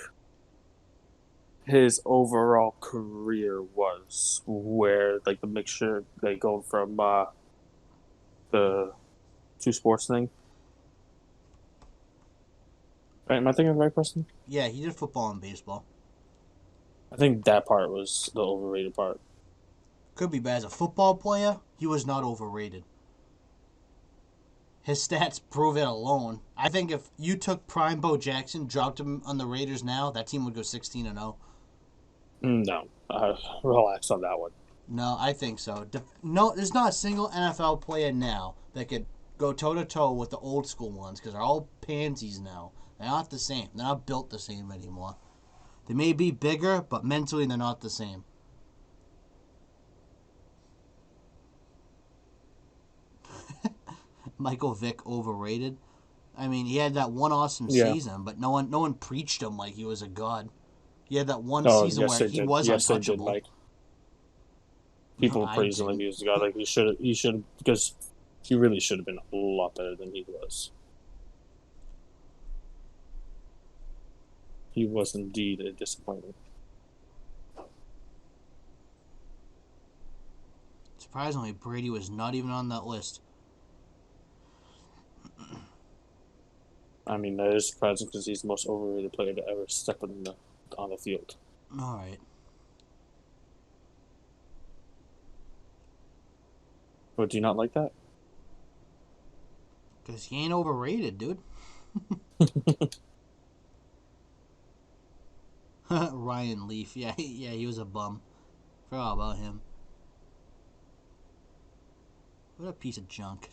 his overall career was where like the mixture they go from the two sports thing. Right, am I thinking of the right person? Yeah, he did football and baseball. I think that part was the overrated part. Could be, but as a football player, he was not overrated. His stats prove it alone. I think if you took prime Bo Jackson, dropped him on the Raiders now, that team would go 16-0. No, relax on that one. No, I think so. No, there's not a single NFL player now that could go toe to toe with the old school ones because they're all pansies now. They're not the same. They're not built the same anymore. They may be bigger, but mentally they're not the same. Michael Vick overrated. I mean, he had that one awesome Yeah. season, but no one preached him like he was a god. He had that one Oh, season yes, where they he did. was Yes, they did, untouchable. Mike. People I praise him like didn't. he was the guy. Like he should, because he really should have been a lot better than he was. He was indeed a disappointment. Surprisingly, Brady was not even on that list. I mean, that is surprising because he's the most overrated player to ever step on the field. All right. But do you not like that? Because he ain't overrated, dude. Ryan Leaf. Yeah, he was a bum. Forgot about him. What a piece of junk.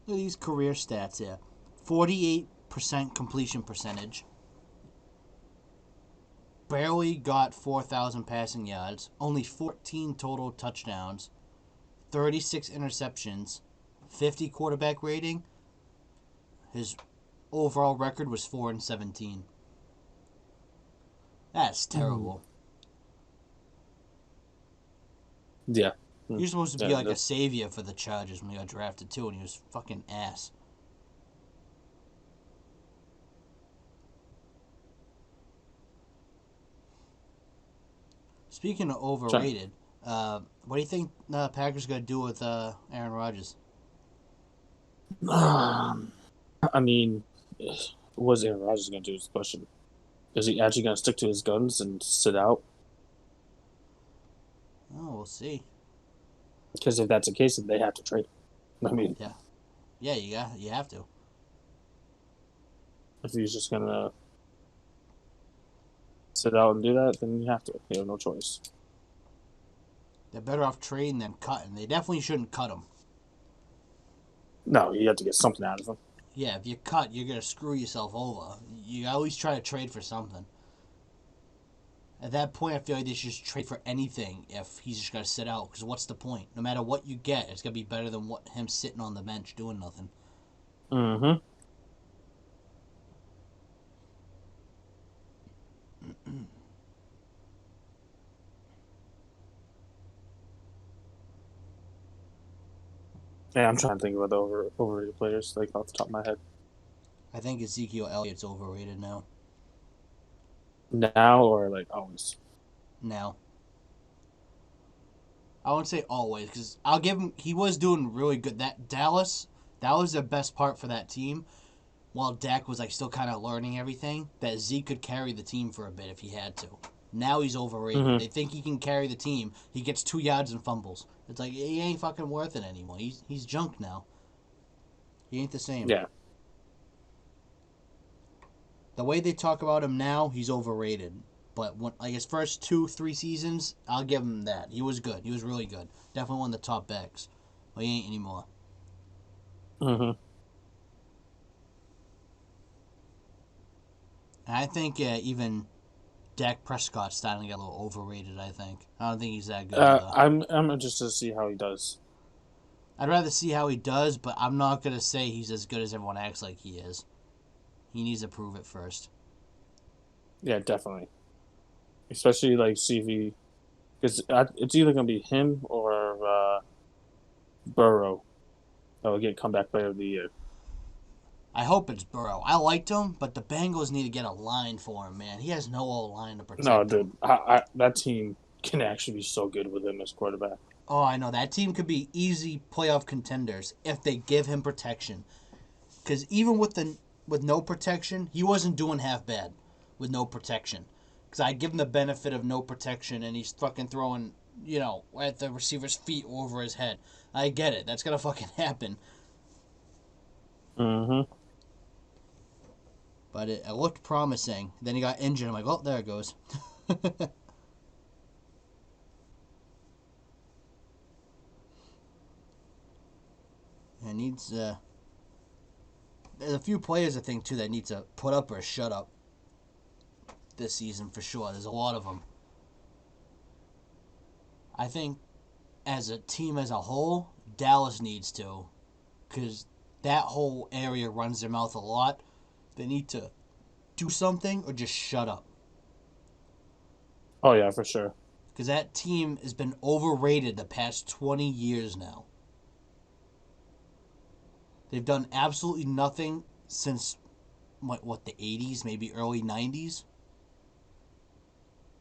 Look at these career stats here. 48% completion percentage. Barely got 4,000 passing yards. Only 14 total touchdowns. 36 interceptions. 50 quarterback rating. His overall record was 4-17. That's Mm. terrible. Yeah. He was supposed to be Yeah. like a savior for the Chargers when he got drafted too, and he was fucking ass. Speaking of overrated, what do you think Packers gonna do with Aaron Rodgers? I mean, what is Aaron Rodgers going to do? Is the question. Is he actually going to stick to his guns and sit out? Oh, we'll see. Because if that's the case, then they have to trade him. I mean, Yeah, you have to. if he's just going to sit out and do that, then you have to. You have no choice. They're better off trading than cutting. They definitely shouldn't cut him. No, you have to get something out of him. Yeah, if you cut, you're gonna screw yourself over. You always try to trade for something. At that point, I feel like they should just trade for anything if he's just gonna sit out. Because what's the point? No matter what you get, it's gonna be better than what him sitting on the bench doing nothing. Mm-hmm. Yeah, I'm trying to think about the overrated players, like off the top of my head. I think Ezekiel Elliott's overrated now. Now or like always? Now, I won't say always because I'll give him. He was doing really good. That Dallas, that was the best part for that team. While Dak was like still kind of learning everything, that Zeke could carry the team for a bit if he had to. Now he's overrated. Mm-hmm. They think he can carry the team. He gets 2 yards and fumbles. It's like he ain't fucking worth it anymore. He's junk now. He ain't the same. Yeah. The way they talk about him now, he's overrated. But when like his first 2-3 seasons, I'll give him that. He was good. He was really good. Definitely one of the top backs. But he ain't anymore. Mm-hmm. And I think even Dak Prescott's starting to get a little overrated, I think. I don't think he's that good either. I'm interested to see how he does. I'd rather see how he does, but I'm not going to say he's as good as everyone acts like he is. He needs to prove it first. Yeah, definitely. Especially like see if he, because it's either gonna be him or Burrow that will get comeback player of the year. I hope it's Burrow. I liked him, but the Bengals need to get a line for him, man. He has no O-line to No, protect him. dude, that team can actually be so good with him as quarterback. Oh, I know. That team could be easy playoff contenders if they give him protection. Because even with no protection, he wasn't doing half bad with no protection. Because I give him the benefit of no protection, and he's fucking throwing, at the receiver's feet over his head. I get it. That's gonna fucking happen. Mm-hmm. But it looked promising. Then he got injured. I'm like, oh, there it goes. And needs there's a few players I think too that need to put up or shut up this season for sure. There's a lot of them. I think as a team as a whole, Dallas needs to, because that whole area runs their mouth a lot. They need to do something or just shut up. Oh yeah, for sure. Because that team has been overrated the past 20 years now. They've done absolutely nothing since what the 80s, maybe early 90s.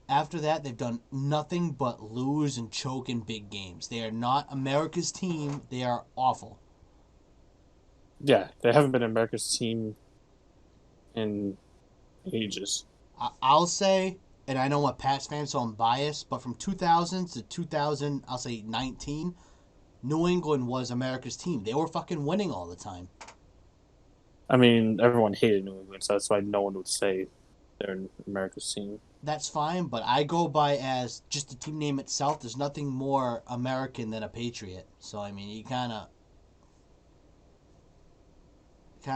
After that, they've done nothing but lose and choke in big games. They are not America's team. They are awful. Yeah, they haven't been America's team in ages. I'll say, and I know I'm a Pats fan, so I'm biased, but from 2000 to 2000, I'll say 19, New England was America's team. They were fucking winning all the time. I mean, everyone hated New England, so that's why no one would say they're America's team. That's fine, but I go by as just the team name itself. There's nothing more American than a Patriot. So I mean, you kind of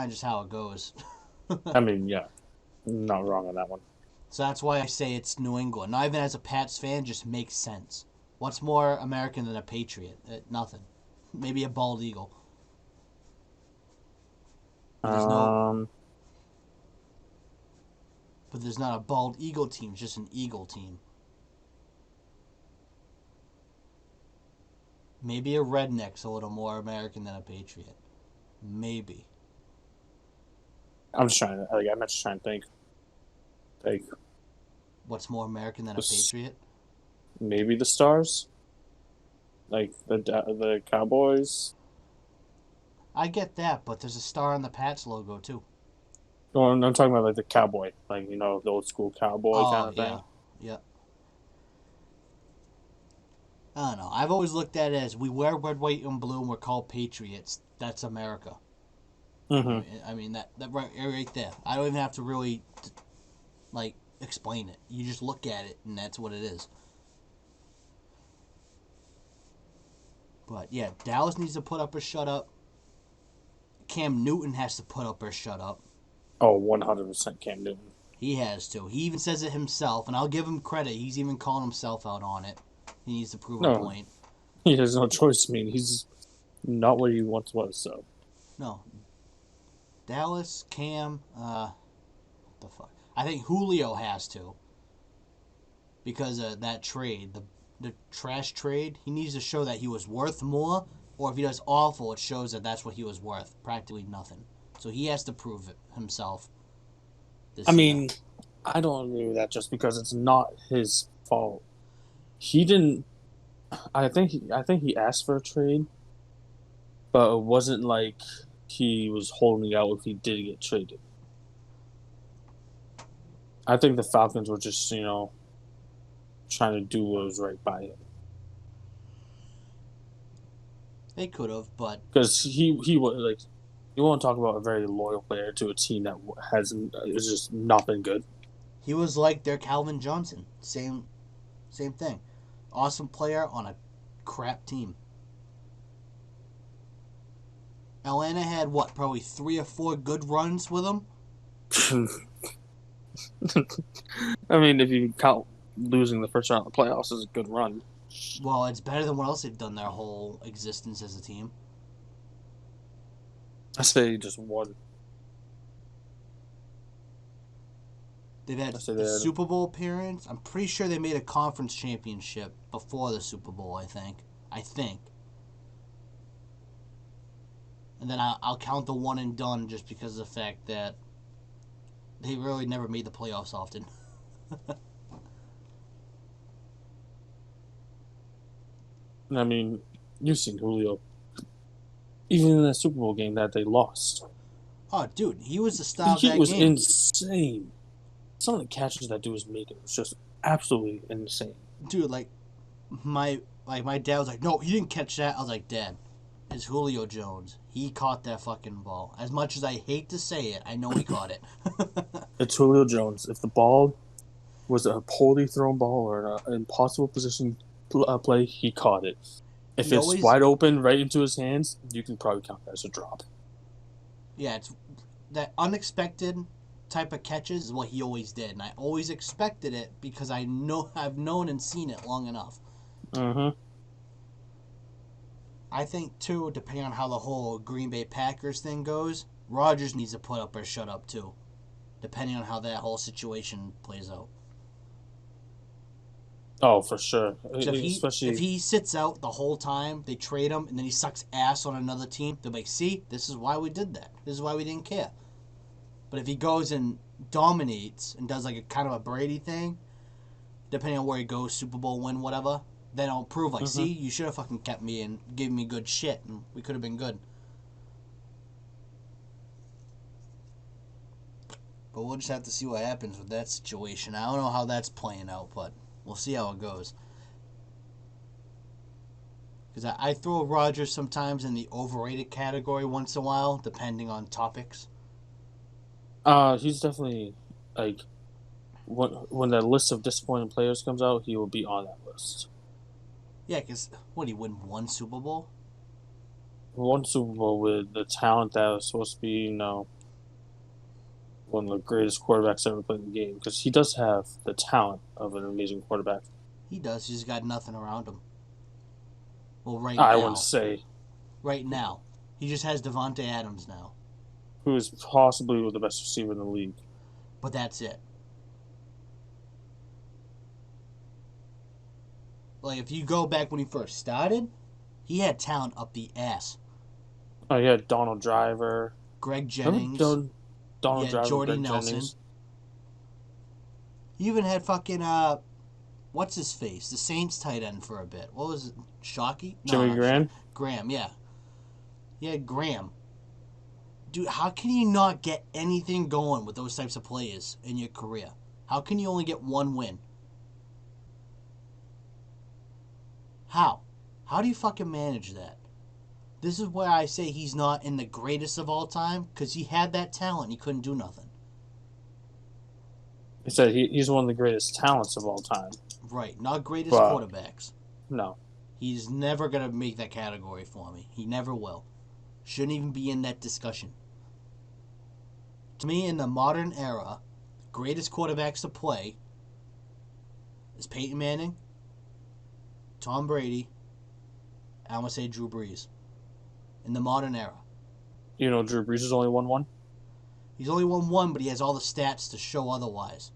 just how it goes. I mean, yeah, not wrong on that one. So that's why I say it's New England. Not even as a Pats fan, just makes sense. What's more American than a Patriot? Nothing. Maybe a bald eagle. But there's no. Um, But there's not a bald eagle team. It's just an eagle team. Maybe a redneck's a little more American than a Patriot. Maybe. I'm just trying to. Like, I'm just trying to think. Like, What's more American than a Patriot? maybe the Stars, like the Cowboys. I get that, but there's a star on the Pats logo too. No, I'm talking about like the cowboy, like the old school cowboy kind Oh of yeah, thing. yeah. I don't know. I've always looked at it as we wear red, white, and blue, and we're called Patriots. That's America. Mm-hmm. I mean that right there. I don't even have to really like explain it. You just look at it, and that's what it is. But yeah, Dallas needs to put up or shut up. Cam Newton has to put up or shut up. Oh, 100% Cam Newton. He has to. He even says it himself, and I'll give him credit. He's even calling himself out on it. He needs to prove a No, point. he has no choice. I mean, he's not what he once was. So No. Dallas, Cam, what the fuck? I think Julio has to. Because of that trade, the trash trade. He needs to show that he was worth more, or if he does awful, it shows that that's what he was worth. Practically nothing. So he has to prove it himself I this year. mean, I don't agree with that just because it's not his fault. He didn't. I think he asked for a trade, but it wasn't like he was holding out if he did get traded. I think the Falcons were just trying to do what was right by him They could have, but because he was like, you want to talk about a very loyal player to a team that has just not been good. he was like their Calvin Johnson. Same thing. Awesome player on a crap team. Atlanta had what, probably 3 or 4 good runs with him. I mean, if you count losing the first round of the playoffs as a good run. Well, it's better than what else they've done their whole existence as a team. I say just one. They've had I say a that. Super Bowl appearance. I'm pretty sure they made a conference championship before the Super Bowl. I think. I think. And then I'll count the one and done just because of the fact that they really never made the playoffs often. I mean, you've seen Julio. Even in the Super Bowl game that they lost, Oh, dude, he was the star of he that was game. insane. Some of the catches that dude was making was just absolutely insane. Dude, my dad was like, no, he didn't catch that. I was like, Dad, it's Julio Jones. He caught that fucking ball. As much as I hate to say it, I know he caught it. It's Julio Jones. If the ball was a poorly thrown ball or an impossible position play, he caught it. If He it's always, wide open right into his hands, you can probably count that as a drop. yeah, it's that unexpected type of catches is what he always did, and I always expected it because I've known and seen it long enough. Mm-hmm. I think too, depending on how the whole Green Bay Packers thing goes, Rodgers needs to put up or shut up too, depending on how that whole situation plays out. Oh, for sure. Because if Especially, he sits out the whole time, they trade him, and then he sucks ass on another team, they're like, see, this is why we did that. This is why we didn't care. But if he goes and dominates and does like a kind of a Brady thing, depending on where he goes, Super Bowl win, whatever, then I'll prove like, mm-hmm. see, you should have fucking kept me and gave me good shit, and we could have been good. But we'll just have to see what happens with that situation. I don't know how that's playing out, but we'll see how it goes. Because I throw Rodgers sometimes in the overrated category once in a while, depending on topics. He's definitely like when that list of disappointing players comes out, he will be on that list. Yeah, because what, he win one Super Bowl? One Super Bowl with the talent that was supposed to be, one of the greatest quarterbacks ever played in the game because he does have the talent of an amazing quarterback. He does. He's got nothing around him. Well, right I wouldn't now. say Right now. He just has Devontae Adams now. who is possibly the best receiver in the league. But that's it. Like, if you go back when he first started, he had talent up the ass. Oh, yeah, Donald Driver. Greg Remember Jennings. He Donald had Driver, Jordy Greg Nelson. Jennings? He even had fucking, what's his face? The Saints tight end for a bit. What was it? Shockey? No, Jimmy not Shockey. Graham? Graham, yeah. He had Graham. Dude, how can you not get anything going with those types of players in your career? How can you only get one win? How? How do you fucking manage that? This is where I say he's not in the greatest of all time because he had that talent and he couldn't do nothing. He said he's one of the greatest talents of all time. Right, not greatest But quarterbacks. no. He's never going to make that category for me. He never will. Shouldn't even be in that discussion. To me, in the modern era, greatest quarterbacks to play is Peyton Manning, Tom Brady, and I'm going to say Drew Brees. In the modern era. Drew Brees has only won one? He's only won one, but he has all the stats to show otherwise.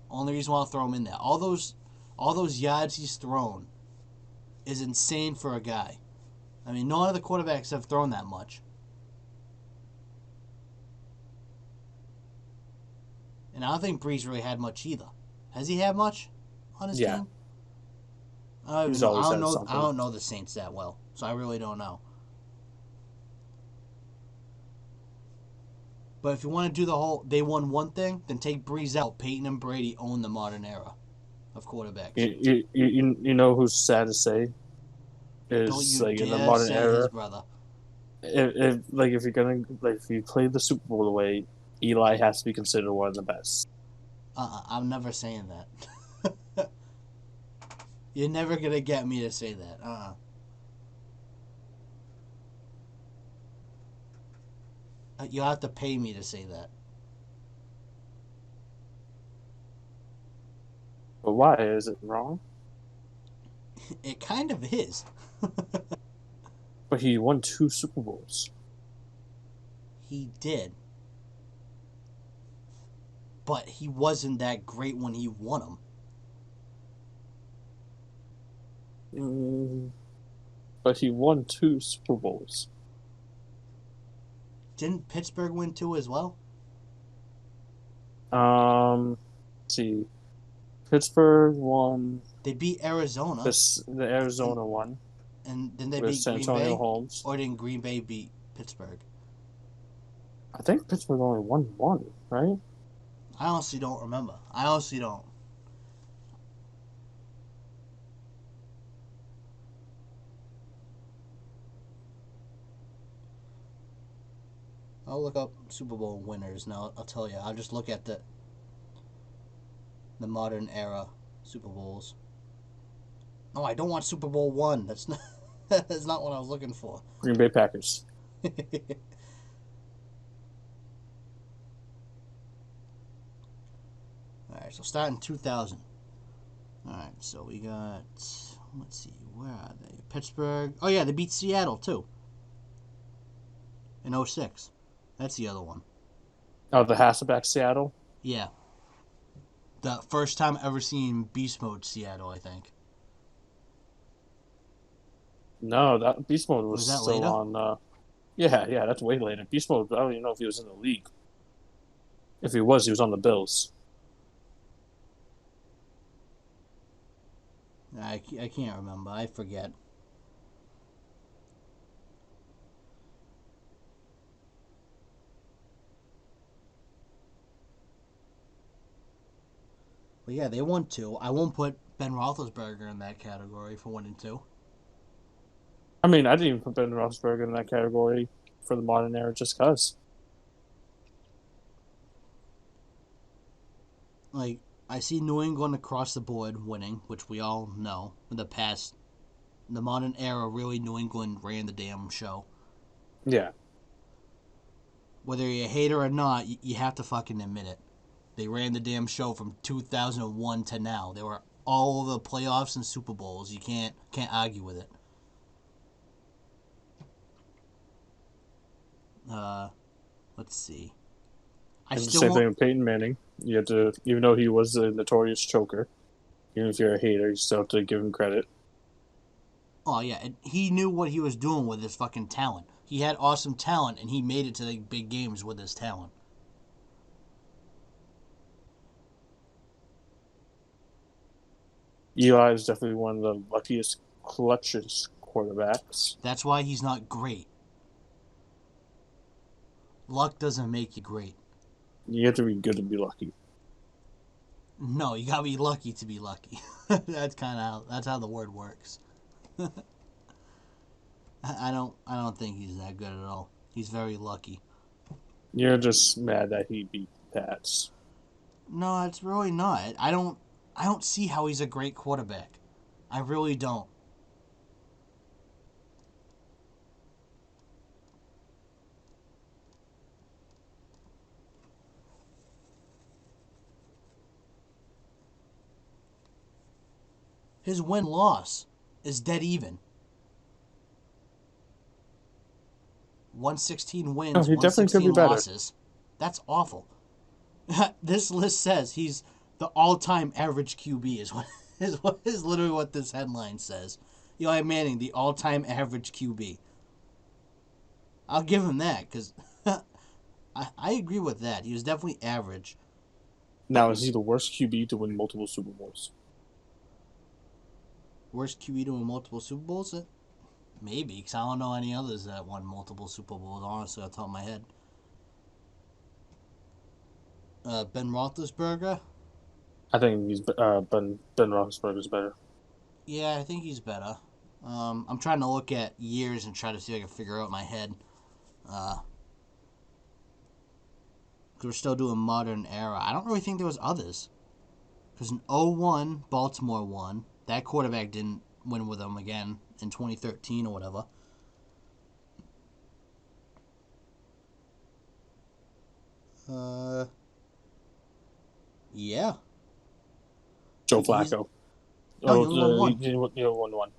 Only reason why I'll throw him in there. All those yards he's thrown is insane for a guy. I mean, none of the quarterbacks have thrown that much. And I don't think Brees really had much either. Has he had much on his Yeah. team? I don't even He's know. I always don't had know. I something. don't know the Saints that well, so I really don't know. But if you want to do the whole they won one thing, then take Brees out. Peyton and Brady own the modern era of quarterbacks. You know who's sad to say Don't is you like in the dare modern say his era. brother. If you're gonna if you play the Super Bowl away, Eli has to be considered one of the best. I'm never saying that. You're never gonna get me to say that. You'll have to pay me to say that. But why? Is it wrong? It kind of is. But he won 2 Super Bowls. He did. But he wasn't that great when he won them. Mm, but he won 2 Super Bowls. Didn't Pittsburgh win two as well? Let's see, Pittsburgh won They beat Arizona, the and Arizona one then they with beat Green Santonio Bay, Holmes. or didn't Green Bay beat Pittsburgh? I think Pittsburgh only won one, right? I honestly don't remember. I honestly don't. I'll look up Super Bowl winners now. I'll tell you. I'll just look at the modern era Super Bowls. No, I don't want Super Bowl one. That's not that's not what I was looking for. Green Bay Packers. All right, so starting 2000. All right, so we got, let's see, where are they? Pittsburgh. Oh yeah, they beat Seattle too in '06. That's the other one. Oh, the Hasselback Seattle. Yeah, the first time ever seen Beast Mode Seattle, I think. No, that Beast Mode Or was was that still later? on. Yeah, that's way later. Beast Mode. I don't even know if he was in the league. If he was on the Bills. I can't remember. I forget. But yeah, they won two. I won't put Ben Roethlisberger in that category for winning two. I mean, I didn't even put Ben Roethlisberger in that category for the modern era just because. Like, I see New England across the board winning, which we all know. In the past, the modern era, really, New England ran the damn show. Yeah. Whether you're a hater or not, you have to fucking admit it. They ran the damn show from 2001 to now. They were all over the playoffs and Super Bowls. You can't argue with it. Uh, let's see. I And the still same thing won't. with Peyton Manning. You have to, even though he was a notorious choker, even if you're a hater, you still have to give him credit. Oh yeah, and he knew what he was doing with his fucking talent. He had awesome talent, and he made it to the big games with his talent. Eli is definitely one of the luckiest, clutchest quarterbacks. That's why he's not great. Luck doesn't make you great. You have to be good to be lucky. No, you gotta be lucky to be lucky. That's how the word works. I don't think he's that good at all. He's very lucky. You're just mad that he beat the Pats. No, it's really not. I don't see how he's a great quarterback. I really don't. His win loss is dead even. 116 No, wins, he definitely could 116 be better. losses. That's awful. This list says he's the all-time average QB is literally what this headline says. Eli Manning, the all-time average QB. I'll give him that because I agree with that. He was definitely average, but Now, is he the worst QB to win multiple Super Bowls? worst QB to win multiple Super Bowls? Maybe, because I don't know any others that won multiple Super Bowls. Honestly, off the top of my head. Ben Roethlisberger. I think he's Ben Roethlisberger is better. Yeah, I think he's better. I'm trying to look at years and try to see if I can figure out in my head. Uh, Cause we're still doing modern era. I don't really think there was others. Because in '01, Baltimore won. That quarterback didn't win with them again in 2013 or whatever. Uh, yeah. Joe Flacco. No, he only won one. He won one,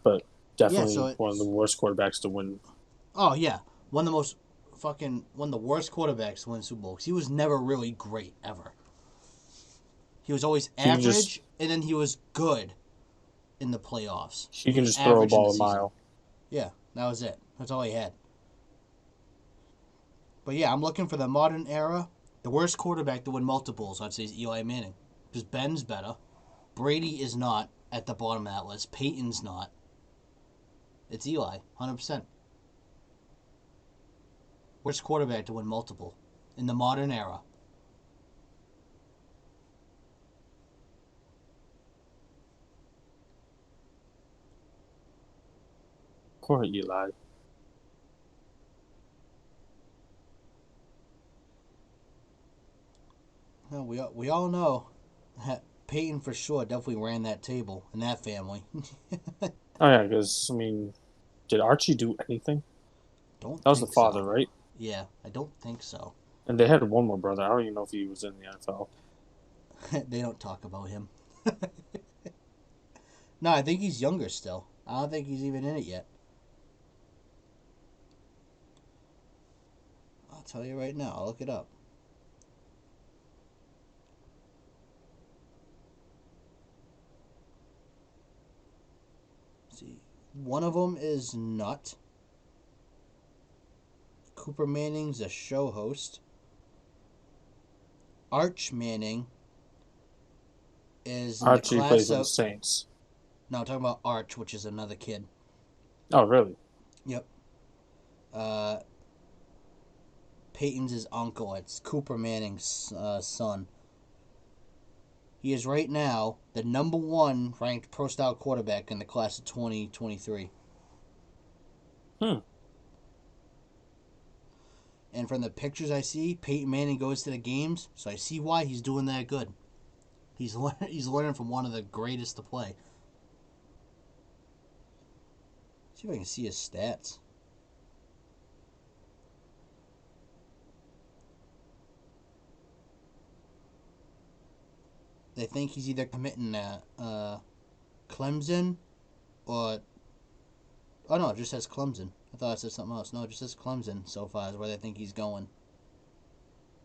but Yeah, definitely so one of the worst quarterbacks to win. oh yeah, one of the worst quarterbacks to win Super Bowl. 'Cause he was never really great ever. He was always He can just average, and then he was good in the playoffs. he He can was just throw a average in the ball a season. mile. Yeah, that was it. That's all he had. But yeah, I'm looking for the modern era. The worst quarterback to win multiples, I'd say, is Eli Manning. Because Ben's better. Brady is not at the bottom of that list. Peyton's not. It's Eli, 100%. Worst quarterback to win multiple in the modern era. Poor Eli. Well, we all know Peyton for sure definitely ran that table in that family. Oh yeah, because I mean, did Archie do anything? Don't That was the think father, so. right? Yeah, I don't think so. And they had one more brother. I don't even know if he was in the NFL. They don't talk about him. No, I think he's younger still. I don't think he's even in it yet. I'll tell you right now. I'll look it up. Let's see, one of them is not. Cooper Manning's a show host. Arch Manning is in the Archie plays class for the of. Saints. No, I'm talking about Arch, which is another kid. Oh really? Yep. Uh, Peyton's his uncle. It's Cooper Manning's son. He is right now the number one ranked pro style quarterback in the class of 2023. Hmm. And from the pictures I see, Peyton Manning goes to the games, so I see why he's doing that good. He's learning from one of the greatest to play. See if I can see his stats. They think he's either committing Clemson or oh no, it just says Clemson. I thought it said something else. No, it just says Clemson so far is where they think he's going.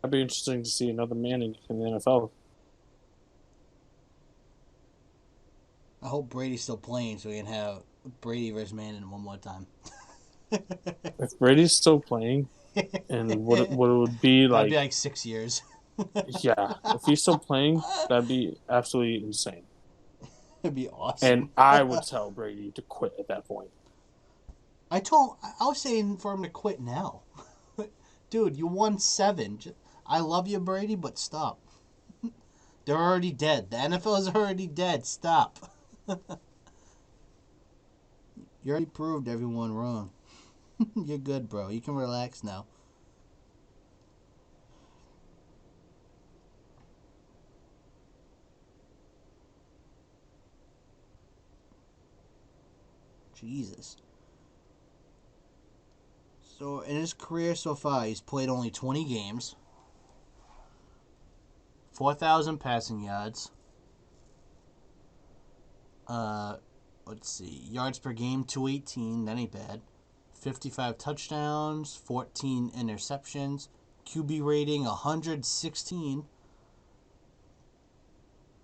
That'd be interesting to see another Manning in the NFL. I hope Brady's still playing so we can have Brady versus Manning one more time. If Brady's still playing, and what it would be That'd be like, like 6 years. yeah, if he's still playing, that'd be absolutely insane. It'd be And awesome. I would tell Brady to quit at that point. I was saying for him to quit now. Dude, you won 7. I love you, Brady, but stop. They're already dead. The NFL is already dead. Stop. You already proved everyone wrong. You're good, bro. You can relax now. Jesus. So, in his career so far, he's played only 20 games, 4,000 passing yards. Uh, let's see. Yards per game, 218. That ain't bad. 55 touchdowns, 14 interceptions. QB rating, 116.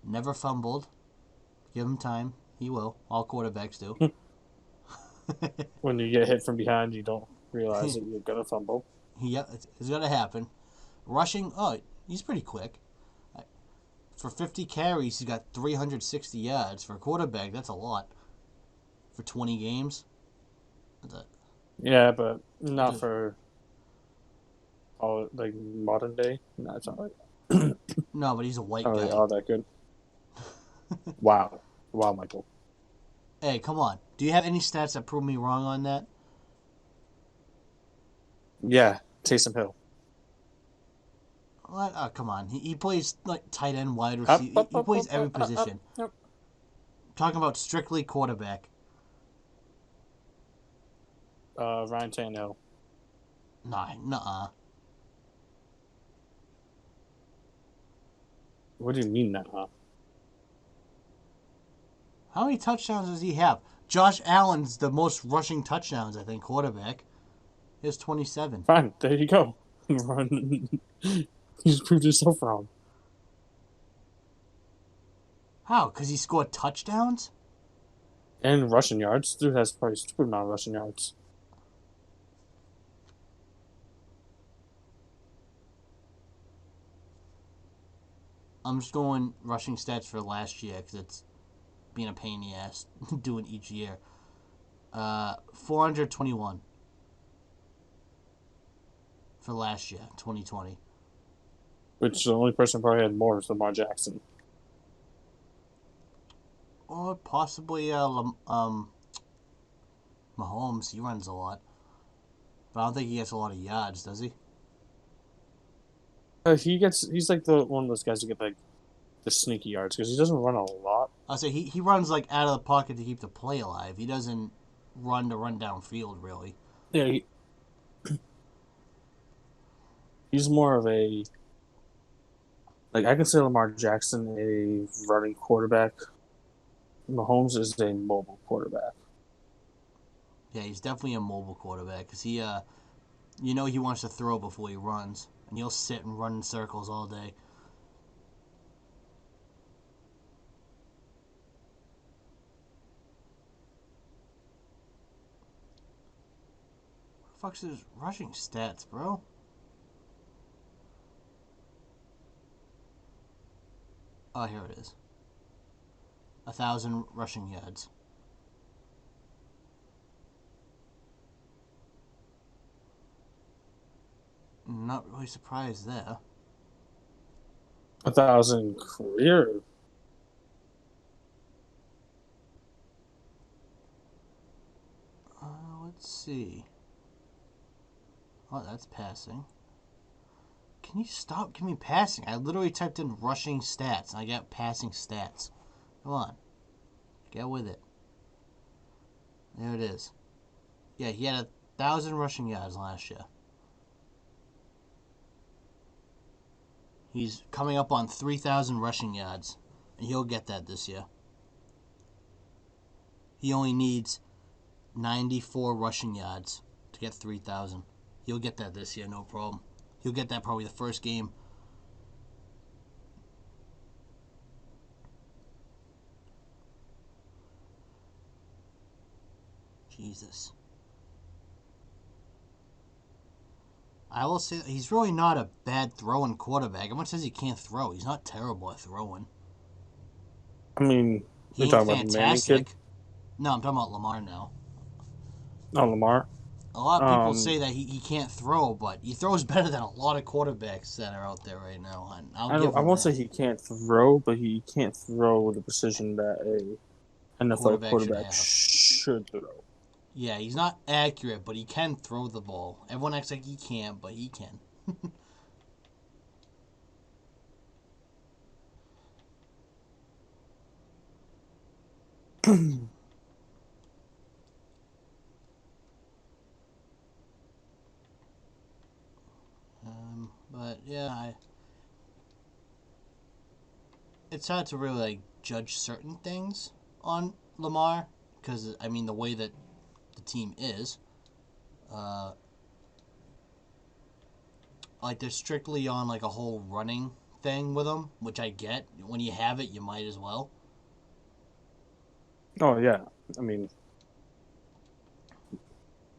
Never fumbled. Give him time. He will. All quarterbacks do. When you get hit from behind, you don't realize that you're gonna fumble. It's going to happen. Rushing, oh, he's pretty quick. For 50 carries, he's got 360 yards. For a quarterback, that's a lot. For 20 games. Yeah, but not That's for all like modern day. No, it's not like no, but he's a white not really guy. all that good. Wow, wow, Michael. Hey, come on. Do you have any stats that prove me wrong on that? Yeah, Taysom Hill. What? Oh, come on. He plays like tight end, wide Up, receiver. up, He up, plays up, every up, position. up. Talking about strictly quarterback. Ryan Tannehill. Nah, nuh-uh. What do you mean that, huh? How many touchdowns does he have? Josh Allen's the most rushing touchdowns, I think, quarterback. He has 27. Fine, there you go. Run. You just proved yourself wrong. How? Because he scored touchdowns? And rushing yards. Dude has probably a stupid amount of rushing yards. I'm just going rushing stats for last year because it's being a pain in the ass doing each year. 421 for last year, 2020. Which the only person probably had more was Lamar Jackson. Or possibly Mahomes. He runs a lot. But I don't think he gets a lot of yards, does he? He's like the one of those guys who get like the sneaky yards because he doesn't run a lot. I'll say he runs like out of the pocket to keep the play alive. He doesn't run to run downfield, really. Yeah, he's more of a like I consider Lamar Jackson a running quarterback. Mahomes is a mobile quarterback. Yeah, he's definitely a mobile quarterback because he, he wants to throw before he runs, and he'll sit and run in circles all day. What the fuck's his rushing stats, bro? Oh, here it is. 1,000 rushing yards. Not really surprised there. 1,000 career. Let's see. Oh, that's passing. Can you stop giving me passing? I literally typed in rushing stats and I got passing stats. Come on. Get with it. There it is. Yeah, he had 1,000 rushing yards last year. He's coming up on 3,000 rushing yards, and he'll get that this year. He only needs 94 rushing yards to get 3,000. He'll get that this year, no problem. He'll get that probably the first game. Jesus. I will say that he's really not a bad throwing quarterback. Everyone says he can't throw. He's not terrible at throwing. I mean, He we're ain't talking about the Manning kid. fantastic. No, I'm talking about Lamar now. Oh, Lamar. A lot of people say that he can't throw, but he throws better than a lot of quarterbacks that are out there right now. And I'll give I him won't say that. he can't throw, but he can't throw with the precision that a NFL Quarterback should quarterback have. should throw. Yeah, he's not accurate, but he can throw the ball. Everyone acts like he can't, but he can. But yeah, it's hard to really like judge certain things on Lamar because I mean the way that the team is, uh, like they're strictly on like a whole running thing with him, which I get. When you have it, you might as well. Oh yeah, I mean,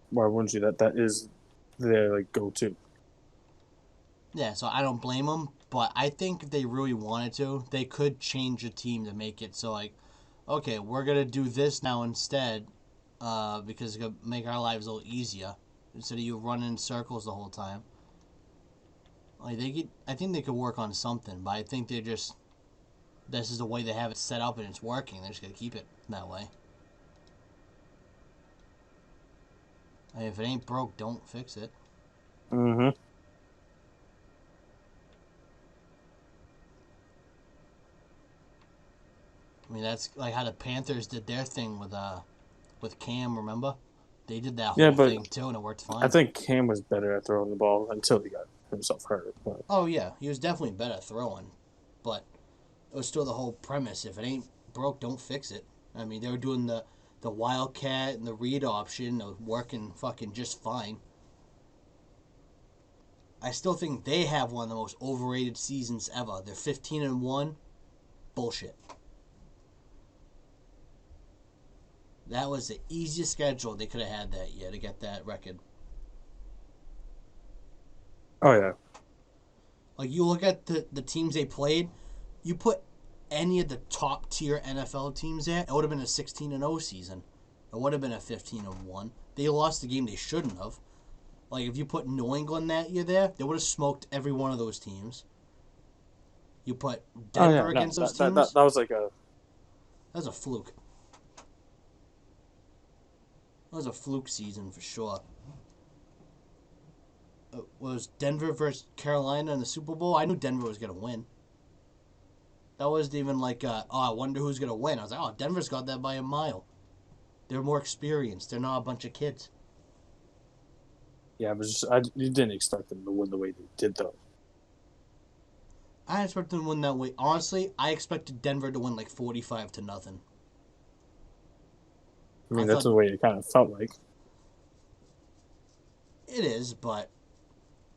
why wouldn't you? That is their like go-to. Yeah, so I don't blame them, but I think if they really wanted to, they could change the team to make it so like, okay, we're gonna do this now instead, because it's gonna make our lives a little easier instead of you running in circles the whole time. Like I think they could work on something, but I think they're just this is the way they have it set up and it's working. They're just gonna keep it that way. I mean, if it ain't broke, don't fix it. Mm-hmm. I mean, that's like how the Panthers did their thing with Cam. Remember, they did that Yeah, whole but thing too, and it worked I fine. think Cam was better at throwing the ball until he got himself hurt. But Oh yeah, he was definitely better at throwing, but it was still the whole premise. If it ain't broke, don't fix it. I mean, they were doing the Wildcat and the read option, working fucking just fine. I still think they have one of the most overrated seasons ever. They're 15-1. Bullshit. That was the easiest schedule they could have had that year to get that record. Oh yeah. Like, you look at the teams they played, you put any of the top tier NFL teams there, it would have been a 16-0 season. It would have been a 15-1. They lost the game they shouldn't have. Like, if you put New England that year there, they would have smoked every one of those teams. You put Denver against those teams. That was like a. That was a fluke. That was a fluke season for sure. Was Denver versus Carolina in the Super Bowl? I knew Denver was going to win. That wasn't even like, I wonder who's going to win. I was like, oh, Denver's got that by a mile. They're more experienced. They're not a bunch of kids. Yeah, but you didn't expect them to win the way they did, though. I expected them to win that way. Honestly, I expected Denver to win like 45-0. I mean, that's the way it kind of felt like. It is, but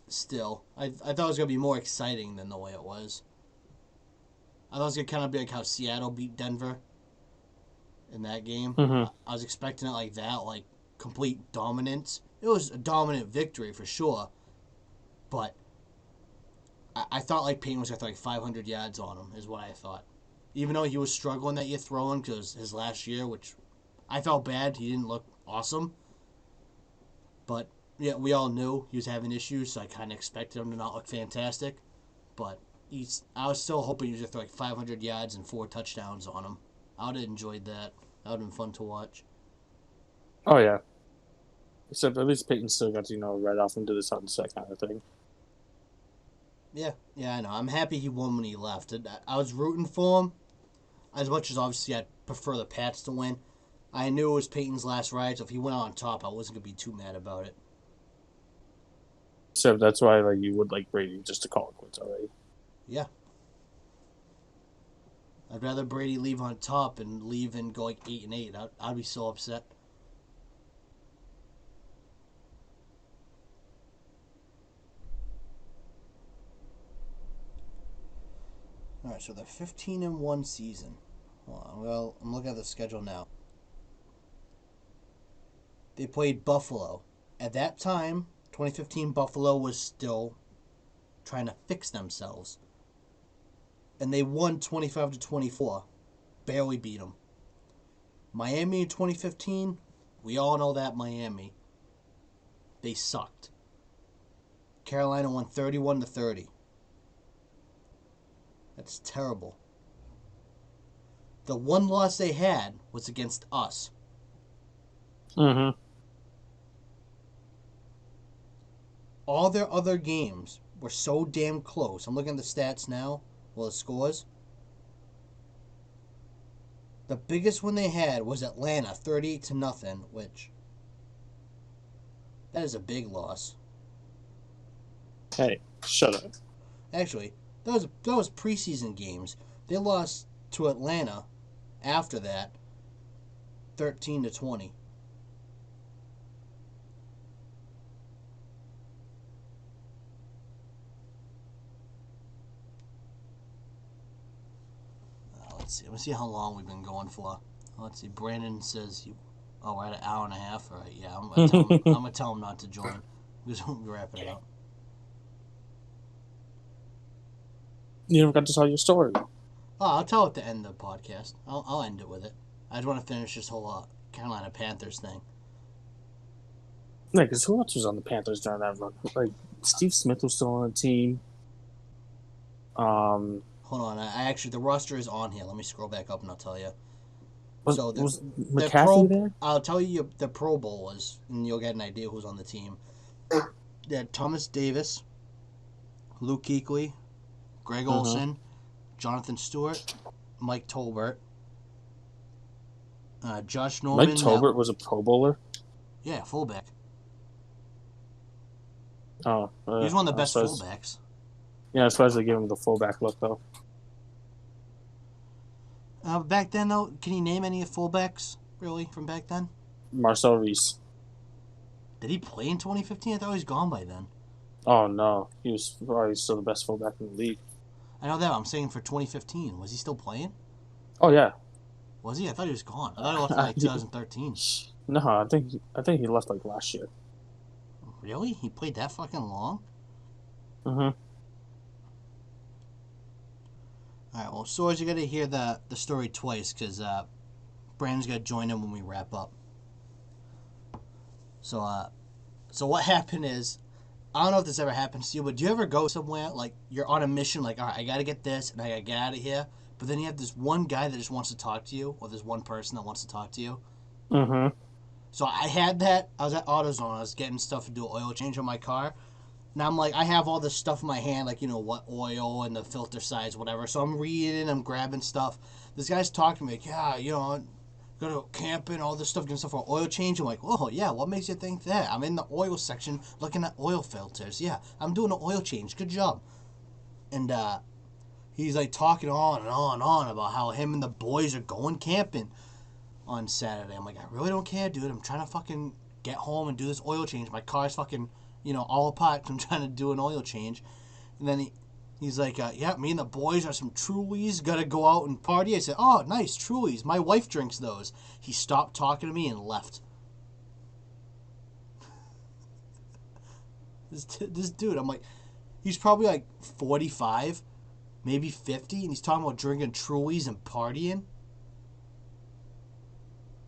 still, I thought it was going to be more exciting than the way it was. I thought it was going to kind of be like how Seattle beat Denver in that game. Mm-hmm. I was expecting it like that, like complete dominance. It was a dominant victory for sure, but I thought like Peyton was going to throw like 500 yards on him, is what I thought. Even though he was struggling that year throwing because his last year, which I felt bad, he didn't look awesome. But yeah, we all knew he was having issues, so I kind of expected him to not look fantastic. But I was still hoping he was going to throw like 500 yards and 4 touchdowns on him. I would have enjoyed that. That would have been fun to watch. Oh, yeah. Except at least Peyton still got to, ride off into the sunset kind of thing. Yeah, I know. I'm happy he won when he left. I was rooting for him. As much as obviously I'd prefer the Pats to win. I knew it was Peyton's last ride, so if he went out on top, I wasn't going to be too mad about it. So that's why you would like Brady just to call it quits already. Yeah. I'd rather Brady leave on top and leave and go like 8-8. I'd be so upset. All right, so they're 15-1 season. Well, I'm looking at the schedule now. They played Buffalo. At that time, 2015 Buffalo was still trying to fix themselves. And they won 25-24. Barely beat them. Miami in 2015, we all know that Miami. They sucked. Carolina won 31-30. That's terrible. The one loss they had was against us. Mm-hmm. All their other games were so damn close. I'm looking at the stats now. Well, the scores. The biggest one they had was Atlanta, 38-0, which that is a big loss. Hey, shut up. Actually, that was preseason games. They lost to Atlanta after that, 13-20. Let's see. Let's see how long we've been going for. Let's see. Brandon says we're at an hour and a half. All right, yeah. I'm gonna tell him not to join because we'll be wrapping it up. You never got to tell your story. Oh, I'll tell it at the end of the podcast. I'll end it with it. I just want to finish this whole Carolina Panthers thing. Yeah, because who else was on the Panthers during that run? Like, Steve Smith was still on the team. Hold on. I actually, the roster is on here. Let me scroll back up and I'll tell you. Was McCaffrey there? I'll tell you the Pro Bowl was, and you'll get an idea who's on the team. They had Thomas Davis, Luke Kuechly, Greg Olsen, Jonathan Stewart, Mike Tolbert, Josh Norman. Mike Tolbert was a Pro Bowler? Yeah, fullback. Oh. He's one of the best fullbacks. Yeah, I suppose they gave him the fullback look, though. Back then, though, can you name any fullbacks really from back then? Marcel Reese. Did he play in 2015? I thought he was gone by then. Oh no, he was probably still the best fullback in the league. I know that. I'm saying for 2015, was he still playing? Oh yeah. Was he? I thought he was gone. I thought he left in like 2013. No, I think he left like last year. Really? He played that fucking long? Mm-hmm. All right. Well, Soares, you got to hear the story twice because Brandon's got to join in when we wrap up. So so what happened is, I don't know if this ever happens to you, but do you ever go somewhere like you're on a mission, like, all right, I got to get this and I got to get out of here, but then you have this one guy that just wants to talk to you, or this one person that wants to talk to you? Mm-hmm. So I had that. I was at AutoZone. I was getting stuff to do an oil change on my car. Now I'm like, I have all this stuff in my hand, like, what oil and the filter size, whatever. So I'm reading, I'm grabbing stuff. This guy's talking to me, like, yeah, go to camping, all this stuff, getting stuff for oil change. I'm like, oh, yeah, what makes you think that? I'm in the oil section looking at oil filters. Yeah, I'm doing an oil change. Good job. And he's like talking on and on and on about how him and the boys are going camping on Saturday. I'm like, I really don't care, dude. I'm trying to fucking get home and do this oil change. My car's fucking, all apart 'cause I'm trying to do an oil change. And then he's like, yeah, me and the boys are some Trulies. Gotta go out and party. I said, oh, nice, Trulies. My wife drinks those. He stopped talking to me and left. This dude, I'm like, he's probably like 45, maybe 50, and he's talking about drinking Trulies and partying.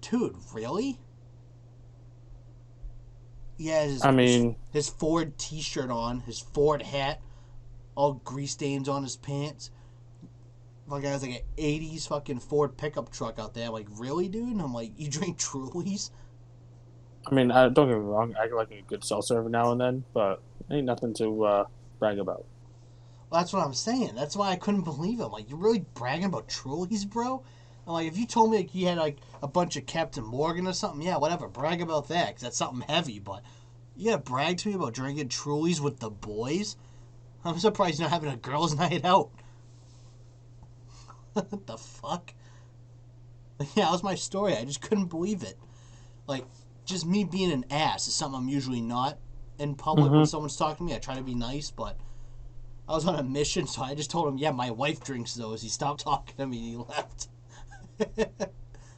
Dude, really? He has I mean, his Ford t-shirt on, his Ford hat, all grease stains on his pants. Like, has like an 80s fucking Ford pickup truck out there. I'm like, really, dude? And I'm like, you drink Trulies? don't get me wrong. I like a good seltzer every now and then, but ain't nothing to brag about. Well, that's what I'm saying. That's why I couldn't believe it. I'm like, you're really bragging about Trulies, bro? I'm like, if you told me like you had like a bunch of Captain Morgan or something, yeah, whatever, brag about that, because that's something heavy. But you gotta brag to me about drinking Trulies with the boys? I'm surprised you're not having a girls' night out. What the fuck? Yeah, that was my story. I just couldn't believe it. Like, just me being an ass is something I'm usually not in public when Mm-hmm. someone's talking to me. I try to be nice, but I was on a mission, so I just told him, yeah, my wife drinks those. He stopped talking to me and he left.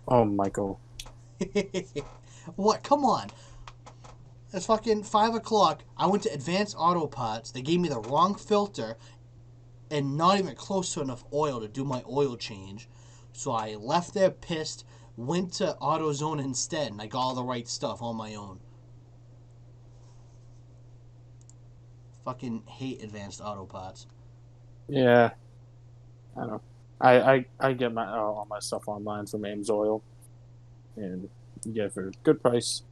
Oh, Michael. What? Come on. It's fucking 5 o'clock. I went to Advanced Auto Parts. They gave me the wrong filter and not even close to enough oil to do my oil change. So I left there pissed, went to AutoZone instead, and I got all the right stuff on my own. Fucking hate Advanced Auto Parts. Yeah, I don't know. I get my all my stuff online from Ames Oil, and you get it for a good price.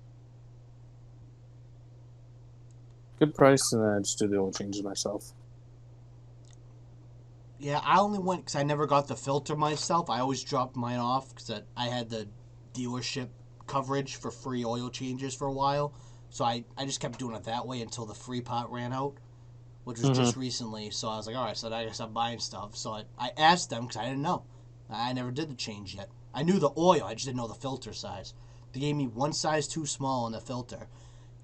Good price, and then I just do the oil changes myself. Yeah, I only went because I never got the filter myself. I always dropped mine off because I had the dealership coverage for free oil changes for a while. So I just kept doing it that way until the free pot ran out, which was Mm-hmm. just recently. So I was like, all right, so I guess I'm buying stuff. So I asked them because I didn't know. I never did the change yet. I knew the oil, I just didn't know the filter size. They gave me one size too small on the filter,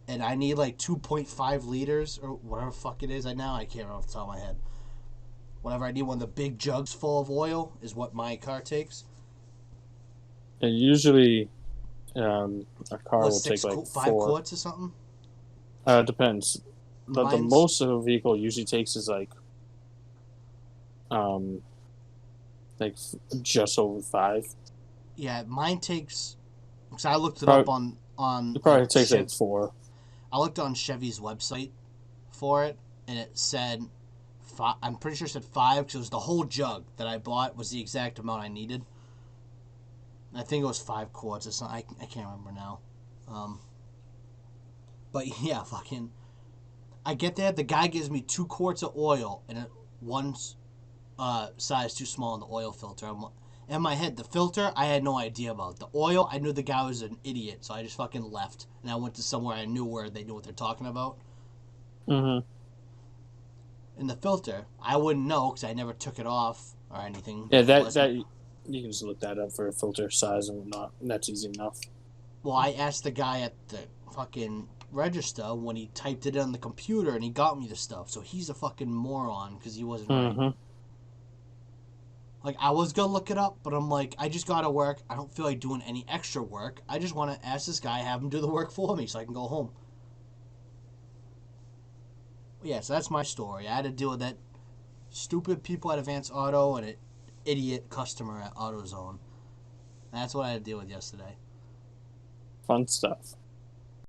and I need like 2.5 liters or whatever the fuck it is. I can't remember off the top of my head. Whenever I need one of the big jugs full of oil is what my car takes. And usually, a car What, will take like 4. Quarts or something? Depends. The Mine's most a vehicle usually takes is um like just over 5. yeah, mine takes. Because I looked it up Probably on it probably takes like Chev. 4. I looked on Chevy's website for it, and it said five. I'm pretty sure it said 5 because it was the whole jug that I bought was the exact amount I needed. I think it was 5 quarts or something. I can't remember now. Um, but yeah, fucking. I get there. The guy gives me 2 quarts of oil and one's size too small in the oil filter. In my head, the filter I had no idea about. The oil, I knew the guy was an idiot, so I just fucking left and I went to somewhere I knew where they knew what they're talking about. Mm-hmm. In the filter, I wouldn't know because I never took it off or anything Yeah, because it that wasn't. You can just look that up for filter size and whatnot, and that's easy enough. Well, I asked the guy at the fucking register when he typed it on the computer, and he got me the stuff. So he's a fucking moron because he wasn't right. Mm-hmm. Like, I was gonna look it up, but I'm like, I just gotta work. I don't feel like doing any extra work. I just want to ask this guy, have him do the work for me so I can go home. Yeah, so that's my story. I had to deal with that stupid people at Advance Auto and an idiot customer at AutoZone. That's what I had to deal with yesterday. Fun stuff.